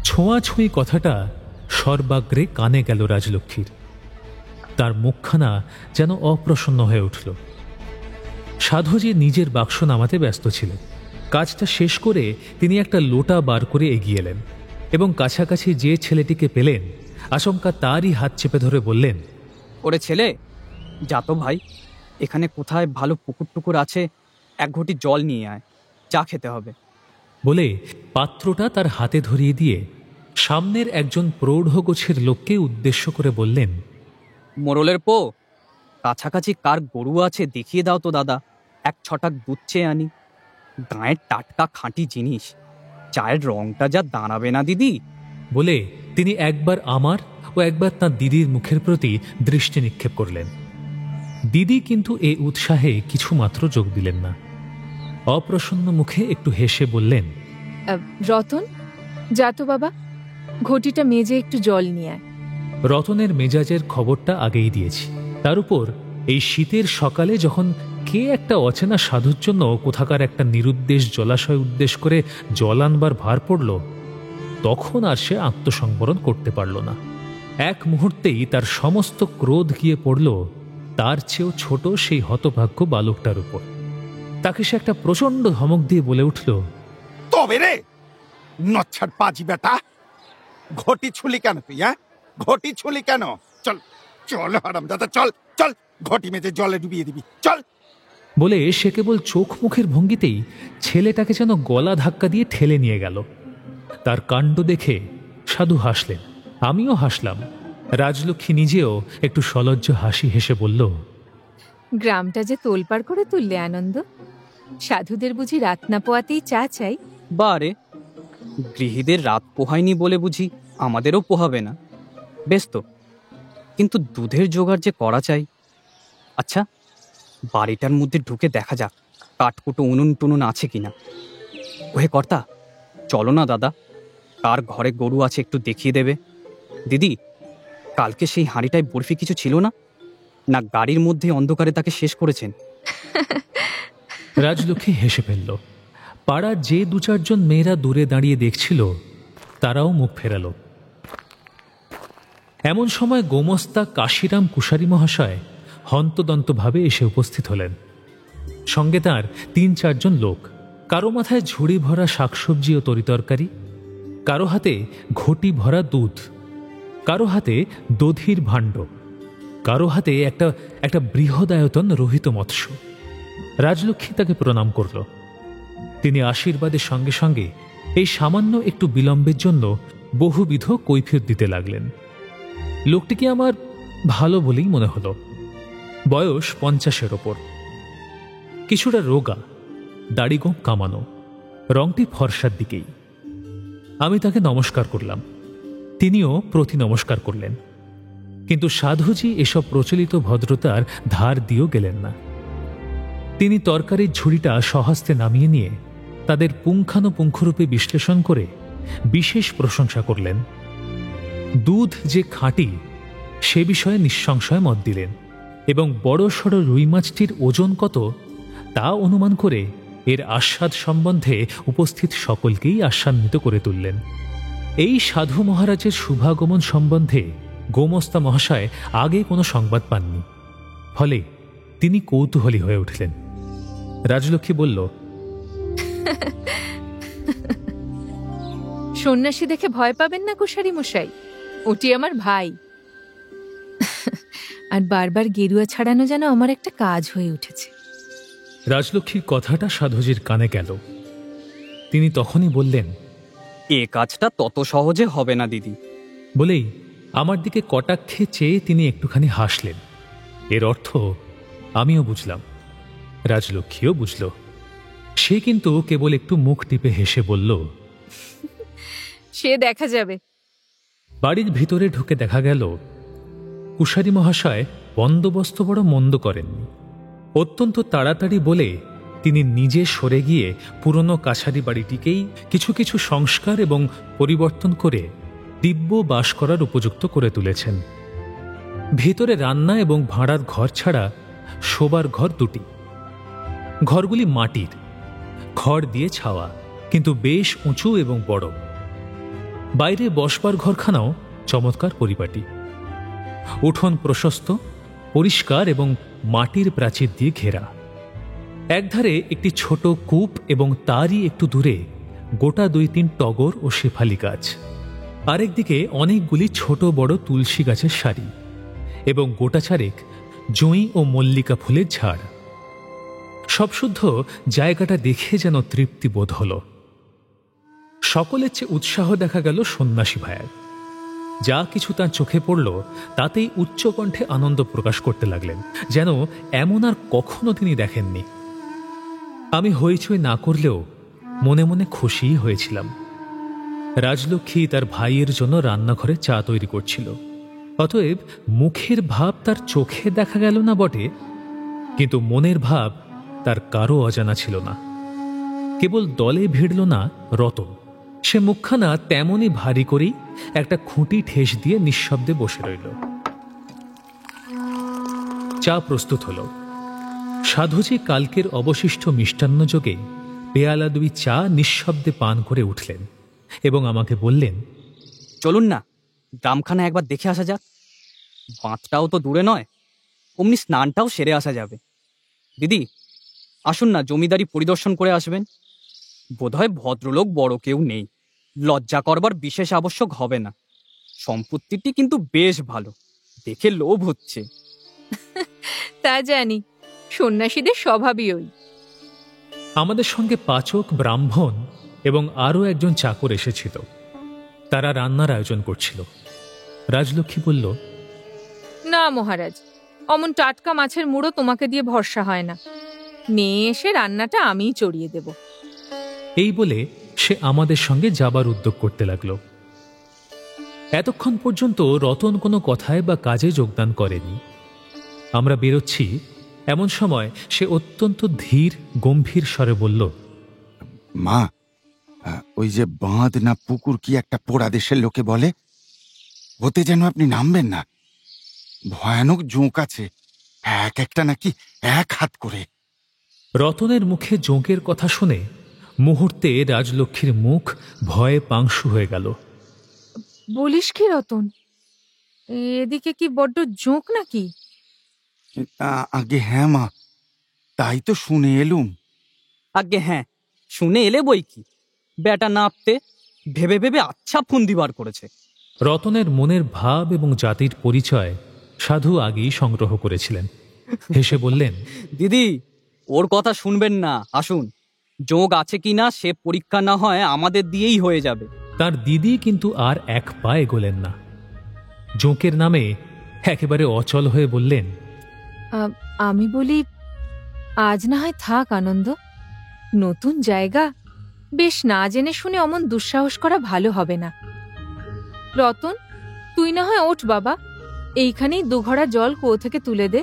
ছোঁয়াছুঁই কথাটা সর্বাগ্রে কানে গেল রাজলক্ষ্মীর। তার মুখখানা যেন অপ্রসন্ন হয়ে উঠল। সাধুজি নিজের বাক্স নামাতে ব্যস্ত ছিলেন। কাজটা শেষ করে তিনি একটা লোটা বার করে এগিয়ে এলেন এবং কাছাকাছি যে ছেলেটিকে পেলেন আচমকা তারই হাত চেপে ধরে বললেন, ওরে ছেলে, যা তো ভাই, এখানে কোথায় ভালো পুকুর টুকুর আছে, এক ঘটি জল নিয়ে আয়, চা খেতে হবে। বলে পাত্রটা তার হাতে ধরিয়ে দিয়ে সামনের একজন প্রৌঢ় গোছের লোককে উদ্দেশ্য করে বললেন, মোরলের পো, কাছাকাছি কার গরু আছে দেখিয়ে দাও তো দাদা, এক ছটাক দুধ চেয়ে আনি। গাঁয়ের টাটকা খাঁটি জিনিস, চায়ের রংটা যা দাঁড়াবে না দিদি। বলে তিনি একবার আমার ও একবার তাঁর দিদির মুখের প্রতি দৃষ্টি নিক্ষেপ করলেন। দিদি কিন্তু এ উৎসাহে কিছুমাত্র যোগ দিলেন না। অপ্রসন্ন মুখে একটু হেসে বললেন, রতন, যা তো বাবা, ঘটিটা মেজে একটু জল নিয়ে আয়। রতনের মেজাজের খবরটা আগেই দিয়েছি। তার উপর এই শীতের সকালে যখন কে একটা অচেনা সাধুর জন্য কোথাকার একটা নিরুদ্দেশ জলাশয় উদ্দেশ করে জল আনবার ভার পড়ল, তখন আর সে আত্মসংবরণ করতে পারল না। এক মুহূর্তেই তার সমস্ত ক্রোধ গিয়ে পড়ল তার চেয়েও ছোট সেই হতভাগ্য বালকটার উপর। তাকে সে একটা প্রচণ্ড ধমক দিয়ে বলে উঠল, তবে রে নচ্ছার পাজি বেটা, ঘটি ছুলি কেন তুই? ঘটি ছুলি কেন? চল চল হারামজাদা, চল চল, ঘটি মেজে জলে ডুবিয়ে দিবি, চল। বলে সে কেবল চোখ মুখের ভঙ্গিতেই ছেলেটাকে যেন গলা ধাক্কা দিয়ে ঠেলে নিয়ে গেল। তার কাণ্ড দেখে সাধু হাসলেন, আমিও হাসলাম। রাজলক্ষ্মী নিজেও একটু সলজ্জ হাসি হেসে বলল, গ্রামটা যে তোলপাড় করে তুললে আনন্দ। সাধুদের বুঝি রাত না পোয়াতেই চা চাই? বারে, গৃহীদের রাত পোহায়নি বলে বুঝি আমাদেরও পোহাবে না? বেশ তো, কিন্তু দুধের জোগাড় যে করা চাই। আচ্ছা, বাড়িটার মধ্যে ঢুকে দেখা যাক কাঠকুটো উনুন টুনুন আছে কিনা। ওহে কর্তা, চলো না দাদা, কার ঘরে গরু আছে একটু দেখিয়ে দেবে। দিদি, কালকে সেই হাঁড়িটায় বরফি কিছু ছিল না? না গাড়ির মধ্যে অন্ধকারে তাকে শেষ করেছেন? রাজলক্ষ্মী হেসে ফেলল। পাড়ার যে দু চারজন মেয়েরা দূরে দাঁড়িয়ে দেখছিল তারাও মুখ ফেরাল। এমন সময় গোমস্তা কাশিরাম কুশারি মহাশয় হন্তদন্তভাবে এসে উপস্থিত হলেন। সঙ্গে তাঁর ৩-৪ জন লোক। কারো মাথায় ঝুড়ি ভরা শাকসবজি ও তরিতরকারি, কারো হাতে ঘটি ভরা দুধ, কারো হাতে দধির ভাণ্ড, কারো হাতে একটা বৃহদায়তন রোহিত মৎস্য। রাজলক্ষ্মী তাকে প্রণাম করল। তিনি আশীর্বাদের সঙ্গে সঙ্গে এই সামান্য একটু বিলম্বের জন্য বহুবিধ কৈফিয়ত দিতে লাগলেন। লোকটিকে আমার ভালো বলেই মনে হলো। বয়স ৫০-এর ওপর, কিছুটা রোগা, দাড়িগোঁফ কামানো, রংটি ফর্সার দিকেই। আমি তাকে নমস্কার করলাম, তিনিও প্রতি নমস্কার করলেন। কিন্তু সাধুজি এসব প্রচলিত ভদ্রতার ধার দিয়েও গেলেন না। তিনি তরকারির ঝুড়িটা স্বহস্তে নামিয়ে নিয়ে তাদের পুঙ্খানুপুঙ্খরূপে বিশ্লেষণ করে বিশেষ প্রশংসা করলেন। দুধ যে খাঁটি সে বিষয়ে নিঃসংশয় মত দিলেন এবং বড় সড় রুই মাছটির ওজন কত তা অনুমান করে এর আস্বাদ সম্বন্ধে উপস্থিত সকলকেই আশ্বান্বিত করে তুললেন। এই সাধু মহারাজের শুভাগমন সম্বন্ধে গোমস্তা মহাশয় আগে কোনো সংবাদ পাননি, ফলে তিনি কৌতূহলী হয়ে উঠলেন। রাজলক্ষ্মী বলল, সন্ন্যাসী দেখে ভয় পাবেন না কুশারি মশাই, ওটি আমার ভাই। আর বারবার গেরুয়া ছাড়ানো যেন আমার একটা কাজ হয়ে উঠেছে। রাজলক্ষ্মীর কথাটা সাধুজির কানে গেল। তিনি তখনই বললেন, এ কাজটা তত সহজে হবে না দিদি। বলেই আমার দিকে কটাক্ষে চেয়ে তিনি একটুখানি হাসলেন। এর অর্থ আমিও বুঝলাম, রাজলক্ষ্মীও বুঝল। সে কিন্তু কেবল একটু মুখ টিপে হেসে বলল, সে দেখা যাবে। বাড়ির ভিতরে ঢুকে দেখা গেল কুশারি মহাশয় বন্দোবস্ত বড় মন্দ করেননি। অত্যন্ত তাড়াতাড়ি বলে তিনি নিজে সরে গিয়ে পুরনো কাছারি বাড়িটিকেই কিছু কিছু সংস্কার এবং পরিবর্তন করে দিব্য বাস করার উপযুক্ত করে তুলেছেন। ভিতরে রান্না এবং ভাঁড়ার ঘর ছাড়া শোবার ঘর দুটি। ঘরগুলি মাটির, খড় দিয়ে ছাওয়া, কিন্তু বেশ উঁচু এবং বড়। বাইরে বসবার ঘরখানাও চমৎকার পরিপাটি। উঠোন প্রশস্ত, পরিষ্কার এবং মাটির প্রাচীর দিয়ে ঘেরা। একধারে একটি ছোট কূপ এবং তারই একটু দূরে গোটা 2-3 টগর ও শেফালি গাছ। আরেকদিকে অনেকগুলি ছোট বড় তুলসী গাছের সারি এবং গোটা চারেক জুঁই ও মল্লিকা ফুলের ঝাড়। সবশুদ্ধ জায়গাটা দেখে যেন তৃপ্তি বোধ হল। সকলের চেয়ে উৎসাহ দেখা গেল সন্ন্যাসী ভাইয়ের। যা কিছু তার চোখে পড়ল তাতেই উচ্চকণ্ঠে আনন্দ প্রকাশ করতে লাগলেন, যেন এমন আর কখনো তিনি দেখেননি। আমি হইচই না করলেও মনে মনে খুশিই হয়েছিলাম। রাজলক্ষ্মী তার ভাইয়ের জন্য রান্নাঘরে চা তৈরি করছিল। অতএব মুখের ভাব তার চোখে দেখা গেল না বটে, কিন্তু মনের ভাব তার কারো অজানা ছিল না। কেবল দলে ভিড়ল না রতন। সে মুখখানা তেমনই ভারী করেই একটা খুঁটি ঠেস দিয়ে নিঃশব্দে বসে রইল। চা প্রস্তুত হল। সাধুজি কালকের অবশিষ্ট মিষ্টান্ন যোগে পেয়ালা 2 চা নিঃশব্দে পান করে উঠলেন এবং আমাকে বললেন, চলুন না, গ্রামখানা একবার দেখে আসা যাক। বাঁধটাও তো দূরে নয়, অমনি স্নানটাও সেরে আসা যাবে। দিদি, আসুন না, জমিদারি পরিদর্শন করে আসবেন। বোধহয় ভদ্রলোক বড় কেউ নেই, লজ্জা করবার বিশেষ আবশ্যক হবে না। সম্পত্তিটি কিন্তু বেশ ভালো, দেখে লোভ হচ্ছে। তা জানি, সন্ন্যাসীদের স্বভাবই ওই। আমাদের সঙ্গে পাচক, ব্রাহ্মণ এবং আরও একজন চাকর এসেছিল। তারা রান্নার আয়োজন করছিল। রাজলক্ষ্মী বলল, না মহারাজ, অমন টাটকা মাছের মুড়ো তোমাকে দিয়ে ভরসা হয় না। নিয়ে এসে রান্নাটা আমিই চড়িয়ে দেব। এই বলে সে আমাদের সঙ্গে যাবার উদ্যোগ করতে লাগল। এতক্ষণ পর্যন্ত রতন কোনো কথায় বা কাজে যোগদান করেনি। আমরা বেরোচ্ছি এমন সময় সে অত্যন্ত ধীর গম্ভীর স্বরে বলল, মা, ওই যে বাঁধ না পুকুর কি একটা পোড়া দেশের লোকে বলে, ওতে যেন আপনি নামবেন না। ভয়ানক জোঁক আছে, এক একটা নাকি 1 হাত করে। রতনের মুখে জোঁকের কথা শুনে মুহূর্তে রাজলক্ষ্মীর মুখ ভয়ে পাংশু হয়ে গেল। বলিস কি রতন, এদিকে কি বড্ড জোঁক নাকি? আগে হ্যাঁ মা, তাই তো শুনে এলুম। আগে হ্যাঁ, শুনে এলে বই কি, বেটা নাপতে ভেবে ভেবে আচ্ছা ফন্দি বার করেছে। রতনের মনের ভাব এবং জাতির পরিচয় সাধু আগেই সংগ্রহ করেছিলেন। হেসে বললেন, দিদি, ওর কথা শুনবেন না, আসুন। যোগ আছে কিনা সে পরীক্ষা না হয় আমাদের দিয়েই হয়ে যাবে। তার দিদি কিন্তু আর 1 পা এগোলেন না। জোঁকের নামে একেবারে অচল হয়ে বললেন, আমি বলি, আজ না হয় থাক আনন্দ। নতুন জায়গা, বেশ না জেনে শুনে অমন দুঃসাহস করা ভালো হবে না। রতন, তুই না হয় ওঠ বাবা, এইখানেই 2 ঘড়া জল কুয়ো থেকে তুলে দে।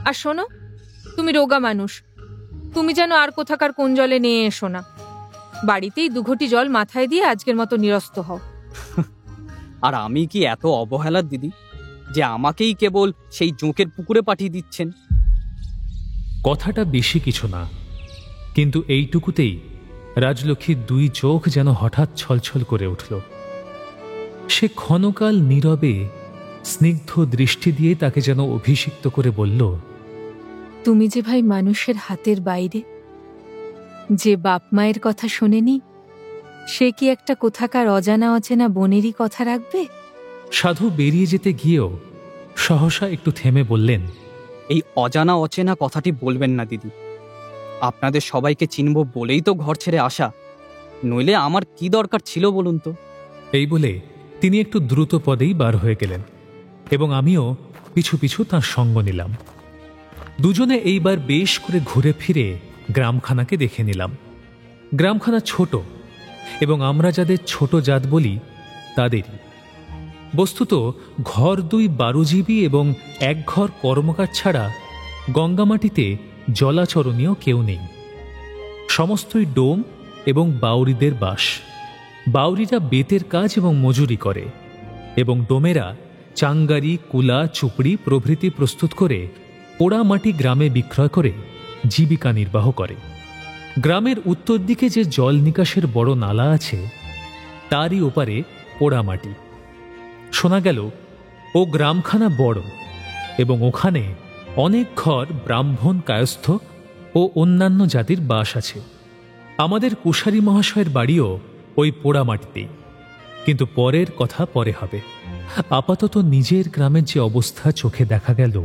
আর শোনো, তুমি রোগা মানুষ, তুমি যেন আর কোথাকার কোন জলে নিয়ে এসো না। বাড়িতেই 2 ঘটি জল মাথায় দিয়ে আজকের মতো নিরস্ত হও। আর আমি কি এত অবহেলার দিদি যে আমাকেই কেবল সেই জোঁকের পুকুরে পাঠিয়ে দিচ্ছেন? কথাটা বেশি কিছু না, কিন্তু এইটুকুতেই রাজলক্ষ্মীর দুই চোখ যেন হঠাৎ ছলছল করে উঠল। সে ক্ষণকাল নীরবে স্নিগ্ধ দৃষ্টি দিয়ে তাকে যেন অভিষিক্ত করে বলল, তুমি যে ভাই মানুষের হাতের বাইরে, যে বাপ মায়ের কথা শোনেনি, সে কি একটা কোথাকার অজানা অচেনা বোনেরই কথা রাখবে? সাধু বেরিয়ে যেতে গিয়েও সহসা একটু থেমে বললেন, এই অজানা অচেনা কথাটি বলবেন না দিদি। আপনাদের সবাইকে চিনব বলেই তো ঘর ছেড়ে আসা, নইলে আমার কি দরকার ছিল বলুন তো? এই বলে তিনি একটু দ্রুত পদেই বার হয়ে গেলেন এবং আমিও পিছু পিছু তাঁর সঙ্গ নিলাম। দুজনে এইবার বেশ করে ঘুরে ফিরে গ্রামখানাকে দেখে নিলাম। গ্রামখানা ছোট এবং আমরা যাদের ছোট জাত বলি তাদেরই। বস্তুত ঘর দুই বারুজীবী এবং এক ঘর কর্মকার ছাড়া গঙ্গামাটিতে জলাচরণীয় কেউ নেই। সমস্তই ডোম এবং বাউরিদের বাস। বাউরিরা বেতের কাজ এবং মজুরি করে এবং ডোমেরা চাঙ্গারি, কুলা, চুপড়ি প্রভৃতি প্রস্তুত করে পোড়া মাটি গ্রামে বিক্রয় করে জীবিকা নির্বাহ করে। গ্রামের উত্তর দিকে যে জল নিকাশের বড় নালা আছে তারই ওপারে পোড়া মাটি। শোনা গেল ও গ্রামখানা বড় এবং ওখানে অনেক ঘর ব্রাহ্মণ, কায়স্থ ও অন্যান্য জাতির বাস আছে। আমাদের কুশারী মহাশয়ের বাড়িও ওই পোড়া মাটিতেই, কিন্তু পরের কথা পরে হবে। আপাতত নিজের গ্রামের যে অবস্থা চোখে দেখা গেল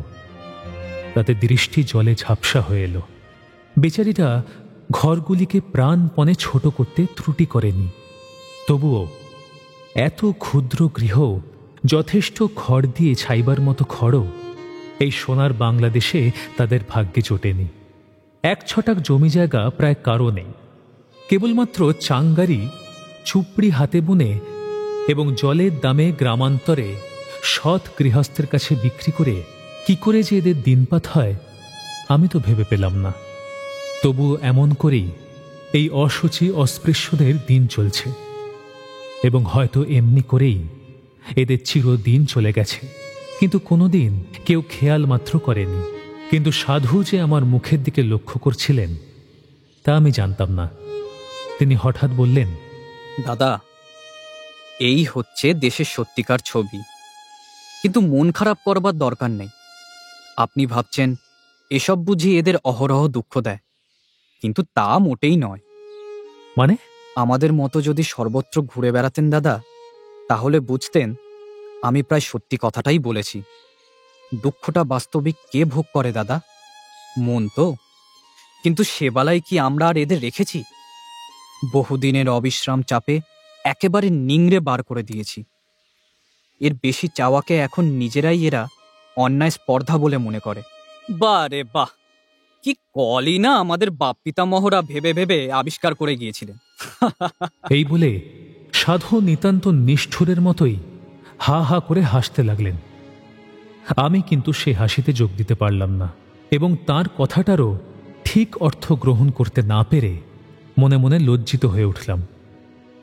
তাতে দৃষ্টি জলে ঝাপসা হয়ে এলো। বেচারীরা ঘরগুলিকে প্রাণপণে ছোট করতে ত্রুটি করেনি, তবুও এত ক্ষুদ্র গৃহ, যথেষ্ট খড় দিয়ে ছাইবার মতো খড়ও এই সোনার বাংলাদেশে তাদের ভাগ্যে জোটেনি। 1 ছটাক জমি জায়গা প্রায় কারও নেই। কেবলমাত্র চাঙ্গারি, চুপড়ি হাতে বুনে এবং জলের দামে গ্রামান্তরে সৎ গৃহস্থের কাছে বিক্রি করে কি করে যে এদের দিনপাত হয় আমি তো ভেবে পেলাম না। তবুও এমন করেই এই অসুচি অস্পৃশ্যদের দিন চলছে এবং হয়তো এমনি করেই এদের চিরদিন চলে গেছে, কিন্তু কোনোদিন কেউ খেয়াল মাত্র করেনি। কিন্তু সাধু যে আমার মুখের দিকে লক্ষ্য করছিলেন তা আমি জানতাম না। তিনি হঠাৎ বললেন, দাদা, এই হচ্ছে দেশের সত্যিকার ছবি, কিন্তু মন খারাপ করবার দরকার নেই। আপনি ভাবছেন এসব বুঝি এদের অহরহ দুঃখ দেয়, কিন্তু তা মোটেই নয়। মানে? আমাদের মতো যদি সর্বত্র ঘুরে বেড়াতেন দাদা, তাহলে বুঝতেন আমি প্রায় সত্যি কথাটাই বলেছি। দুঃখটা বাস্তবিক কে ভোগ করে দাদা? মন তো। কিন্তু সেবেলায় কি আমরা আর এদের রেখেছি? বহুদিনের অবিশ্রাম চাপে একেবারে নিংড়ে বার করে দিয়েছি। এর বেশি চাওয়াকে এখন নিজেরাই এরা অন্যায় স্পর্ধা বলে মনে করে। বাহ রে বাহ, কি কলই না আমাদের বাপ পিতামহরা ভেবে ভেবে আবিষ্কার করে গিয়েছিলেন। এই বলে সাধু নিতান্ত নিষ্ঠুরের মতোই হা হা করে হাসতে লাগলেন। আমি কিন্তু সে হাসিতে যোগ দিতে পারলাম না এবং তার কথাটারও ঠিক অর্থ গ্রহণ করতে না পেরে মনে মনে লজ্জিত হয়ে উঠলাম।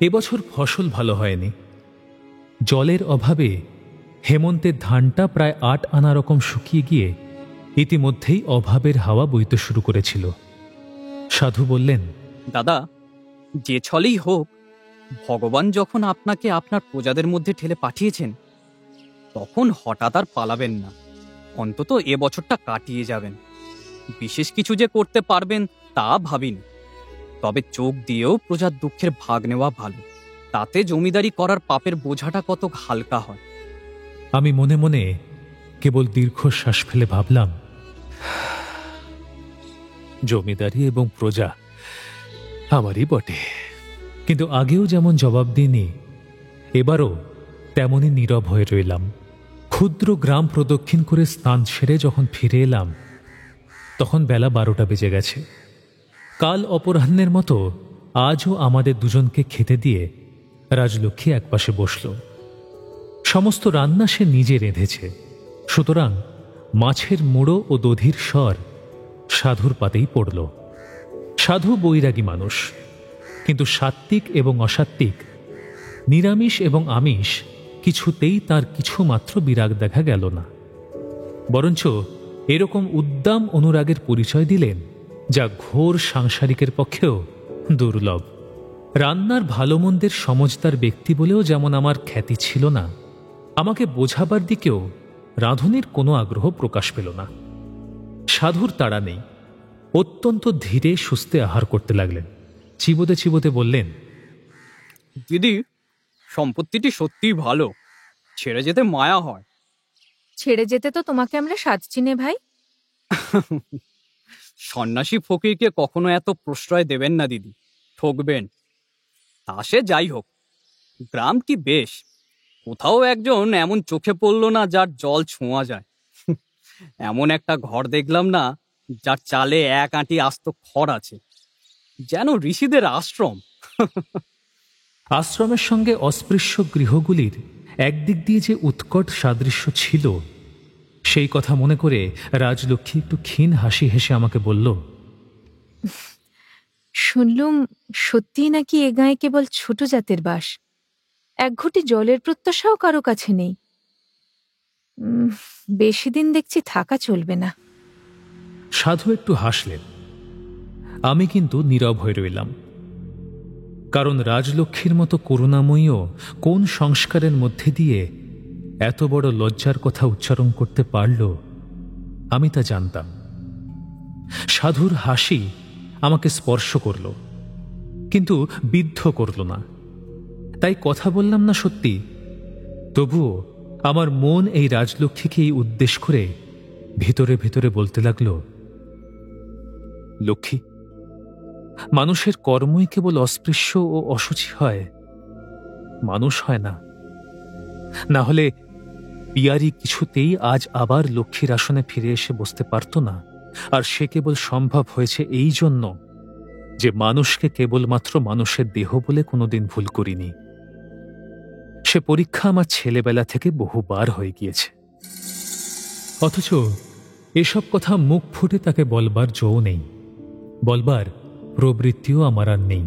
এবছর ফসল ভালো হয়নি। জলের অভাবে হেমন্তের ধানটা প্রায় 8 আনা রকম শুকিয়ে গিয়ে ইতিমধ্যেই অভাবের হাওয়া বইতে শুরু করেছিল। সাধু বললেন, দাদা, যে ছলেই হোক, ভগবান যখন আপনাকে আপনার প্রজাদের মধ্যে ঠেলে পাঠিয়েছেন তখন হঠাৎ আর পালাবেন না। অন্তত এ বছরটা কাটিয়ে যাবেন। বিশেষ কিছু যে করতে পারবেন তা ভাবিনি, তবে চোখ দিয়েও প্রজার দুঃখের ভাগ নেওয়া ভালো। তাতে জমিদারি করার পাপের বোঝাটা কত হালকা হয়। আমি মনে মনে কেবল দীর্ঘশ্বাস ফেলে ভাবলাম, জমিদারি এবং প্রজা আমারই বটে। কিন্তু আগেও যেমন জবাব দিইনি, এবারও তেমনই নীরব হয়ে রইলাম। ক্ষুদ্র গ্রাম প্রদক্ষিণ করে স্নান সেরে যখন ফিরে এলাম তখন বেলা 12টা বেজে গেছে। কাল অপরাহ্নের মতো আজও আমাদের দুজনকে খেতে দিয়ে রাজলক্ষ্মী একপাশে বসল। সমস্ত রান্না সে নিজে রেঁধেছে, সুতরাং মাছের মুড়ো ও দধির স্বর সাধুর পাতেই পড়ল। সাধু বৈরাগী মানুষ, কিন্তু সাত্ত্বিক এবং অসাত্ত্বিক, নিরামিষ এবং আমিষ কিছুতেই তার কিছুমাত্র বিরাগ দেখা গেল না, বরঞ্চ এরকম উদ্দাম অনুরাগের পরিচয় দিলেন যা ঘোর সাংসারিকের পক্ষেও দুর্লভ। রান্নার ভালো মন্দের সমজদার ব্যক্তি বলেও যেমন আমার খ্যাতি ছিল না, আমাকে বোঝাবার দিকেও রাঁধুনির কোনো আগ্রহ প্রকাশ পেল না। সাধুর তাড়া নেই, অত্যন্ত ধীরে সুস্থে আহার করতে লাগলেন। চিবোতে চিবোতে বললেন, দিদি, সম্পত্তিটি সত্যিই ভালো, ছেড়ে যেতে মায়া হয়। ছেড়ে যেতে তো তোমাকে আমরা সাজছি নে ভাই। সন্ন্যাসী ফকিরকে কখনো এত প্রশ্রয় দেবেন না দিদি, ঠকবেন। তা সে যাই হোক, গ্রামটি বেশ, কোথাও একজন এমন চোখে পড়ল না যার জল ছোঁয়া যায়। এমন একটা ঘর দেখলাম না যার চালে এক আঁটি আস্ত খড় আছে, যেন ঋষিদের আশ্রম। আশ্রমের সঙ্গে অস্পৃশ্য গৃহগুলির একদিক দিয়ে যে উৎকট সাদৃশ্য ছিল, সেই কথা মনে করে রাজলক্ষ্মী একটু ক্ষীণ হাসি হেসে আমাকে বলল, শুনলুম সত্যিই নাকি এ গাঁয়ে কেবল ছোট জাতের বাস, এক ঘটি জলের প্রত্যাশাও কারো কাছে নেই। বেশি দিন দেখছি থাকা চলবে না। সাধু একটু হাসলেন, আমি কিন্তু নীরব হয়ে রইলাম। কারণ রাজলক্ষ্মীর মতো করুণাময়ীও কোন সংস্কারের মধ্যে দিয়ে এত বড় লজ্জার কথা উচ্চারণ করতে পারল, আমি তা জানতাম। সাধুর হাসি আমাকে স্পর্শ করল, কিন্তু বিদ্ধ করল না। তাই কথা বললাম না সত্যি, তবুও আমার মন এই রাজলক্ষ্মীকেই উদ্দেশ করে ভিতরে ভিতরে বলতে লাগল, লক্ষ্মী, মানুষের কর্মই কেবল অস্পৃশ্য ও অসুচি হয়, মানুষ হয় না। না হলে পিয়ারি কিছুতেই আজ আবার লক্ষ্মীর আসনে ফিরে এসে বসতে পারত না। আর সে কেবল সম্ভব হয়েছে এই জন্য যে মানুষকে কেবলমাত্র মানুষের দেহ বলে কোনোদিন ভুল করিনি। সে পরীক্ষা আমার ছেলেবেলা থেকে বহুবার হয়ে গিয়েছে, অথচ এসব কথা মুখ ফুটে তাকে বলবার জো নেই, বলবার প্রবৃত্তিও আমার আর নেই।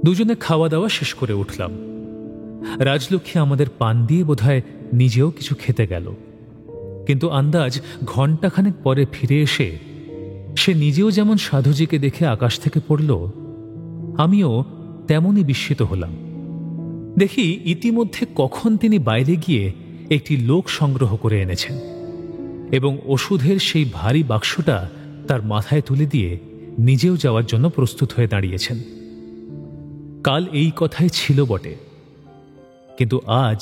দুজনে খাওয়া দাওয়া শেষ করে উঠলাম। রাজলক্ষ্মী আমাদের পান দিয়ে বোধহয় নিজেও কিছু খেতে গেল, কিন্তু আন্দাজ ঘণ্টাখানেক পরে ফিরে এসে সে নিজেও যেমন সাধুজিকে দেখে আকাশ থেকে পড়ল, আমিও তেমনই বিস্মিত হলাম। দেখি ইতিমধ্যে কখন তিনি বাইরে গিয়ে একটি লোক সংগ্রহ করে এনেছেন এবং ওষুধের সেই ভারী বাক্সটা তার মাথায় তুলে দিয়ে নিজেও যাওয়ার জন্য প্রস্তুত হয়ে দাঁড়িয়েছেন। কাল এই কথাই ছিল বটে, কিন্তু আজ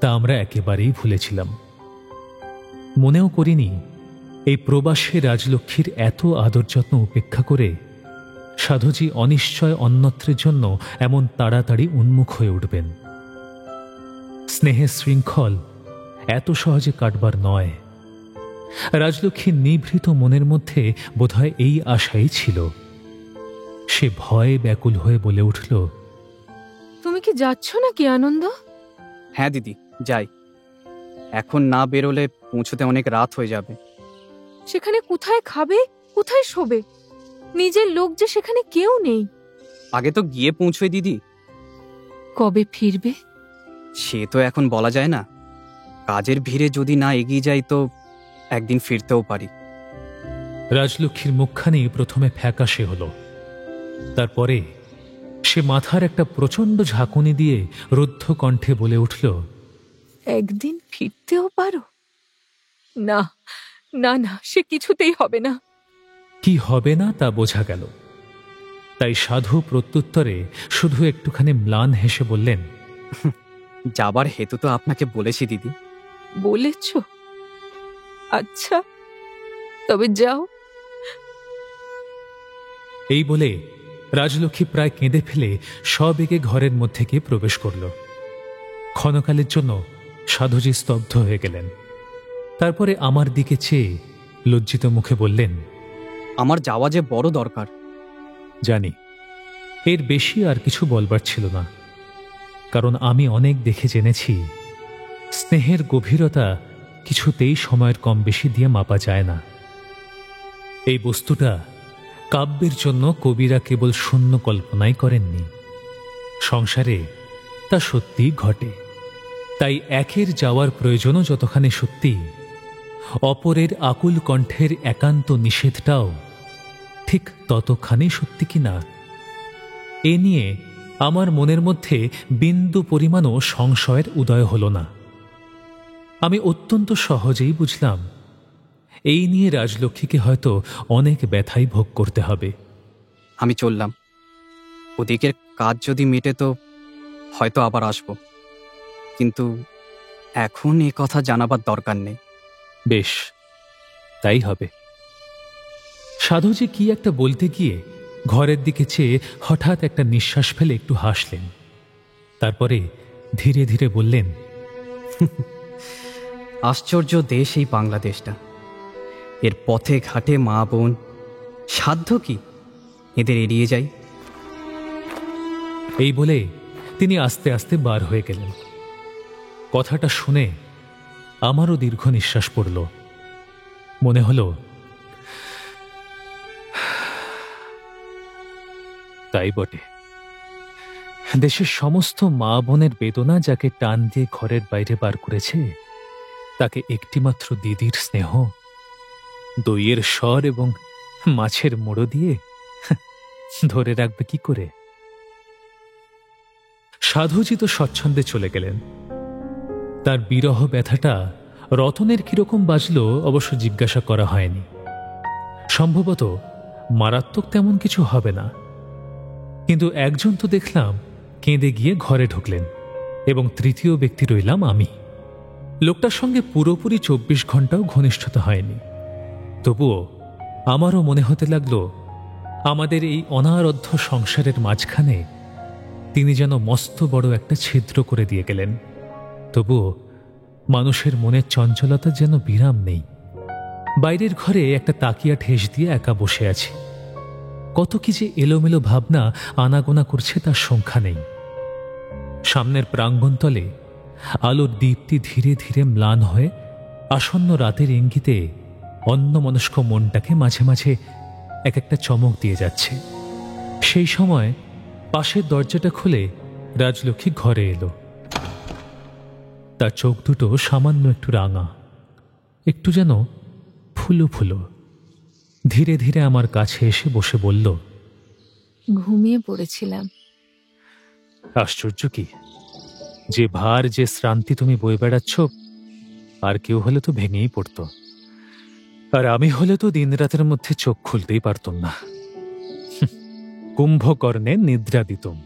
তা আমরা একেবারেই ভুলেছিলাম। মনেও করিনি এই প্রবাসে রাজলক্ষ্মীর এত আদর যত্ন উপেক্ষা করে সাধুজি অনিশ্চয় অন্যত্রের জন্য এমন তাড়াতাড়ি উন্মুখ হয়ে উঠবেন। স্নেহের শৃঙ্খল এত সহজে কাটবার নয়। রাজলক্ষ্মীর নিভৃত মনের মধ্যে বোধহয় এই আশাই ছিল। সে ভয়ে ব্যাকুল হয়ে বলে উঠল, তুমি কি যাচ্ছ নাকি আনন্দ? হ্যাঁ দিদি, যাই। এখন না বেরোলে পৌঁছতে অনেক রাত হয়ে যাবে। সেখানে কোথায় খাবে, কোথায় শোবে? নিজের লোক যে সেখানে কেউ নেই। আগে তো গিয়ে পৌঁছই দিদি। কবে ফিরবে সে তো এখন বলা যায় না। কাজের ভিড়ে যদি না এগিয়ে যাই তো একদিন ফিরতেও পারি। রাজলক্ষ্মীর মুখখানি প্রথমে ফ্যাকাশে হল, তারপরে সে মাথার একটা প্রচণ্ড ঝাঁকুনি দিয়ে রুদ্ধ কণ্ঠে বলে উঠল, একদিন ফিরতেও পারো? না না না, সে কিছুতেই হবে না। কি হবে না তা বোঝা গেল। তাই সাধু প্রত্যুত্তরে শুধু একটুখানি ম্লান হেসে বললেন, যাবার হেতু তো আপনাকে বলেছি দিদি। বলেছ? আচ্ছা, তবে যাও। এই বলে রাজলক্ষ্মী প্রায় কেঁদে ফেলে সবেগে ঘরের মধ্যে গিয়ে প্রবেশ করল। ক্ষণকালের জন্য সাধুজি স্তব্ধ হয়ে গেলেন। তারপরে আমার দিকে চেয়ে লজ্জিত মুখে বললেন, আমার যাওয়া যে বড় দরকার। জানি, এর বেশি আর কিছু বলবার ছিল না, কারণ আমি অনেক দেখে জেনেছি স্নেহের গভীরতা কিছুতেই সময়ের কম বেশি দিয়ে মাপা যায় না। এই বস্তুটা কাব্যের জন্য কবিরা কেবল শূন্য কল্পনাই করেননি, সংসারে তা সত্যিই ঘটে। তাই একের যাওয়ার প্রয়োজনও যতখানি সত্যি, অপরের আকুল কণ্ঠের একান্ত নিষেধটাও ঠিক ততখানি সত্যি কিনা এ নিয়ে আমার মনের মধ্যে বিন্দু পরিমাণও সংশয়ের উদয় হল না। আমি অত্যন্ত সহজেই বুঝলাম এই নিয়ে রাজলক্ষ্মীকে হয়তো অনেক ব্যথাই ভোগ করতে হবে। আমি চললাম। ওদিকের কাজ যদি মেটে তো হয়তো আবার আসব, কিন্তু এখন এ কথা জানাবার দরকার নেই। বেশ, তাই হবে। সাধুজি কি একটা বলতে গিয়ে ঘরের দিকে চেয়ে হঠাৎ একটা নিঃশ্বাস ফেলে একটু হাসলেন। তারপরে ধীরে ধীরে বললেন, আশ্চর্য দেশ এই বাংলাদেশটা। এর পথে ঘাটে মা বোন, সাধ্য কি এদের এড়িয়ে যাই। এই বলে তিনি আস্তে আস্তে বার হয়ে গেলেন। কথাটা শুনে আমারও দীর্ঘ নিঃশ্বাস পড়ল। মনে হল তাই বটে, দেশের সমস্ত মা বোনের বেদনা যাকে টান দিয়ে ঘরের বাইরে বার করেছে, তাকে একটিমাত্র দিদির স্নেহ, দইয়ের স্বর এবং মাছের মোড়ো দিয়ে ধরে রাখবে কি করে। সাধুজি তো স্বচ্ছন্দে চলে গেলেন। তার বিরহ ব্যথাটা রতনের কিরকম বাজল অবশ্য জিজ্ঞাসা করা হয়নি। সম্ভবত মারাত্মক তেমন কিছু হবে না, কিন্তু একজন তো দেখলাম কেঁদে গিয়ে ঘরে ঢুকলেন, এবং তৃতীয় ব্যক্তি রইলাম আমি। লোকটার সঙ্গে পুরোপুরি 24 ঘন্টাও ঘনিষ্ঠতা হয়নি, তবুও আমারও মনে হতে লাগল আমাদের এই অনারধ্য সংসারের মাঝখানে তিনি যেন মস্ত বড় একটা ছিদ্র করে দিয়ে গেলেন। তবুও মানুষের মনের চঞ্চলতা যেন বিরাম নেই। বাইরের ঘরে একটা তাকিয়া ঠেস দিয়ে একা বসে আছি। কত কি যে এলোমেলো ভাবনা আনাগোনা করছে তার সংখ্যা নেই। সামনের প্রাঙ্গণতলে আলোর দীপ্তি ধীরে ধীরে ম্লান হয়ে আসন্ন রাতের ইঙ্গিতে অন্যমনস্ক মনটাকে মাঝে মাঝে এক একটা চমক দিয়ে যাচ্ছে। সেই সময় পাশের দরজাটা খুলে রাজলক্ষ্মী ঘরে এলো। তার চোখ দুটো সামান্য একটু রাঙা, একটু যেন ফুলো ফুলো। ধীরে ধীরে আমার কাছে এসে বসে বলল, ঘুমিয়ে পড়েছিলাম। আশ্চর্য কি, যে ভার যে শ্রান্তি তুমি বয়ে বেড়াচ্ছ, আর কেউ হলে তো ভেঙেই পড়তো, আর আমি হলে তো দিন রাতের মধ্যে চোখ খুলতেই পারতাম না। কুম্ভকর্ণে নিদ্রা দিতম।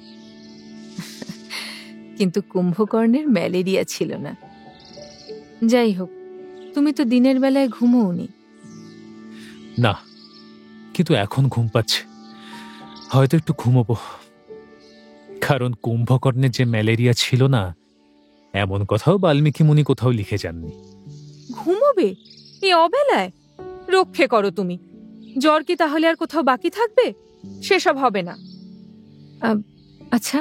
কিন্তু কুম্ভকর্ণের ম্যালেরিয়া ছিল না। যাই হোক, তুমি তো দিনের বেলায় ঘুমোওনি। না, কিন্তু এখন ঘুম পাচ্ছে, হয়তো একটু ঘুমোবো। কারণ কুম্ভকর্ণের যে ম্যালেরিয়া ছিল না, এমন কথাও বাল্মীকি মুনি কোথাও লিখে যাননি। ঘুমোবে এই অবেলায়? রক্ষে করো তুমি। জ্বর কি তাহলে আর কোথাও বাকি থাকবে? সেসব হবে না। আচ্ছা,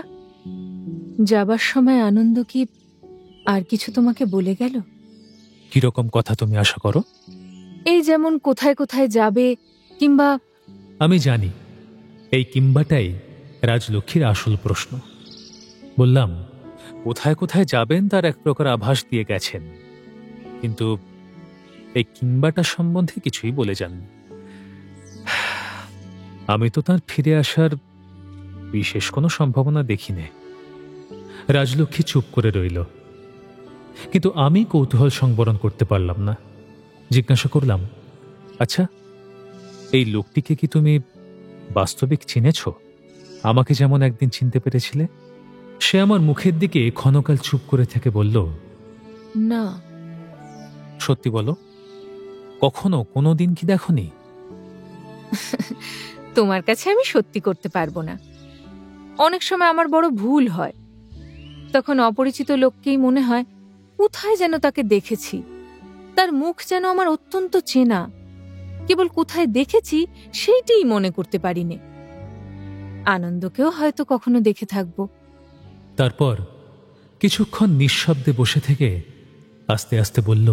যাবার সময় আনন্দ কি আর কিছু তোমাকে বলে গেল? কিরকম কথা তুমি আশা করো? এই যেমন কোথায় কোথায় যাবে, কিংবা... আমি জানি এই কিংবাটাই রাজলক্ষ্মীর আসল প্রশ্ন। বললাম, কোথায় কোথায় যাবেন তার এক প্রকার আভাস দিয়ে গেছেন, কিন্তু এই কিংবাটা সম্বন্ধে কিছুই বলে যাননি। আমি তো তার ফিরে আসার বিশেষ কোনো সম্ভাবনা দেখিনি। রাজলক্ষ্মী চুপ করে রইল, কিন্তু আমি কৌতূহল সংবরণ করতে পারলাম না। জিজ্ঞাসা করলাম, আচ্ছা, এই লোকটিকে কি তুমি বাস্তবিক চিনেছ? আমাকে যেমন একদিন চিনতে পেরেছিলে? সে আমার মুখের দিকে ক্ষণকাল চুপ করে থেকে বলল, না। সত্যি বলো, কখনো কোনোদিন কি দেখনি? তোমার কাছে আমি সত্যি করতে পারবো না। অনেক সময় আমার বড় ভুল হয়। তখন অপরিচিত লোককেই মনে হয় কোথায় যেন তাকে দেখেছি। তার মুখ যেন আমার অত্যন্ত চেনা, কেবল কোথায় দেখেছি সেইটাই মনে করতে পারিনি। আনন্দকেও হয়তো কখনো দেখে থাকবো। তারপর কিছুক্ষণ নিঃশব্দে বসে থেকে আস্তে আস্তে বলল,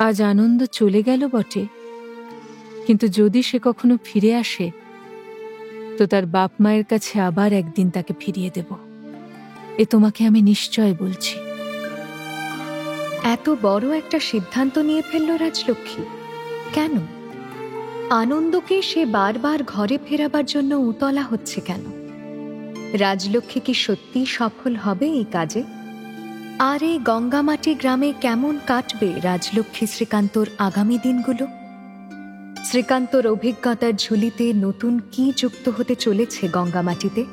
আজ আনন্দ চলে গেল বটে, কিন্তু যদি সে কখনো ফিরে আসে তো তার বাপ মায়ের কাছে আবার একদিন তাকে ফিরিয়ে দেব। এ তোমাকে আমি নিশ্চয় বলছি। এত বড় একটা সিদ্ধান্ত নিয়ে ফেলল রাজলক্ষ্মী, কেন? আনন্দকে সে বারবার ঘরে ফেরাবার জন্য উতলা হচ্ছে কেন? রাজলক্ষ্মী কি সত্যি সফল হবে এই কাজে? আর এই গঙ্গামাটি গ্রামে কেমন কাটবে রাজলক্ষ্মী শ্রীকান্তর আগামী দিনগুলো? শ্রীকান্তর অভিজ্ঞতার ঝুলিতে নতুন কি যুক্ত হতে চলেছে গঙ্গামাটিতে?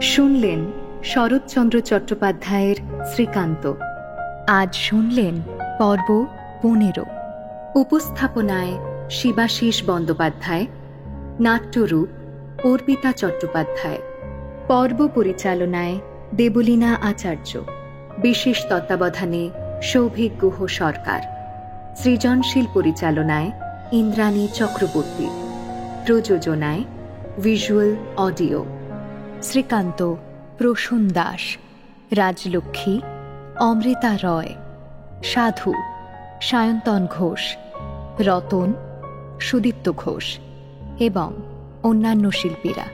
শুনলেন শরৎচন্দ্র চট্টোপাধ্যায়ের শ্রীকান্ত। আজ শুনলেন পর্ব 15। উপস্থাপনায় শিবাশিস বন্দ্যোপাধ্যায়, নাট্যরূপ অর্পিতা চট্টোপাধ্যায়, পর্ব পরিচালনায় দেবলীনা আচার্য, বিশেষ তত্ত্বাবধানে সৌভিক গুহ সরকার, সৃজনশীল পরিচালনায় ইন্দ্রাণী চক্রবর্তী, প্রযোজনায় ভিজুয়াল অডিও। শ্রীকান্ত প্রসূন দাস, রাজলক্ষ্মী অমৃতা রয়, সাধু সায়ন্তন ঘোষ, রতন সুদীপ্ত ঘোষ এবং অন্যান্য শিল্পীরা।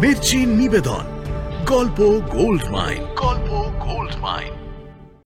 মির্চি নিবেদন, গল্প গোল্ড মাইন। গল্প গোল্ড মাইন।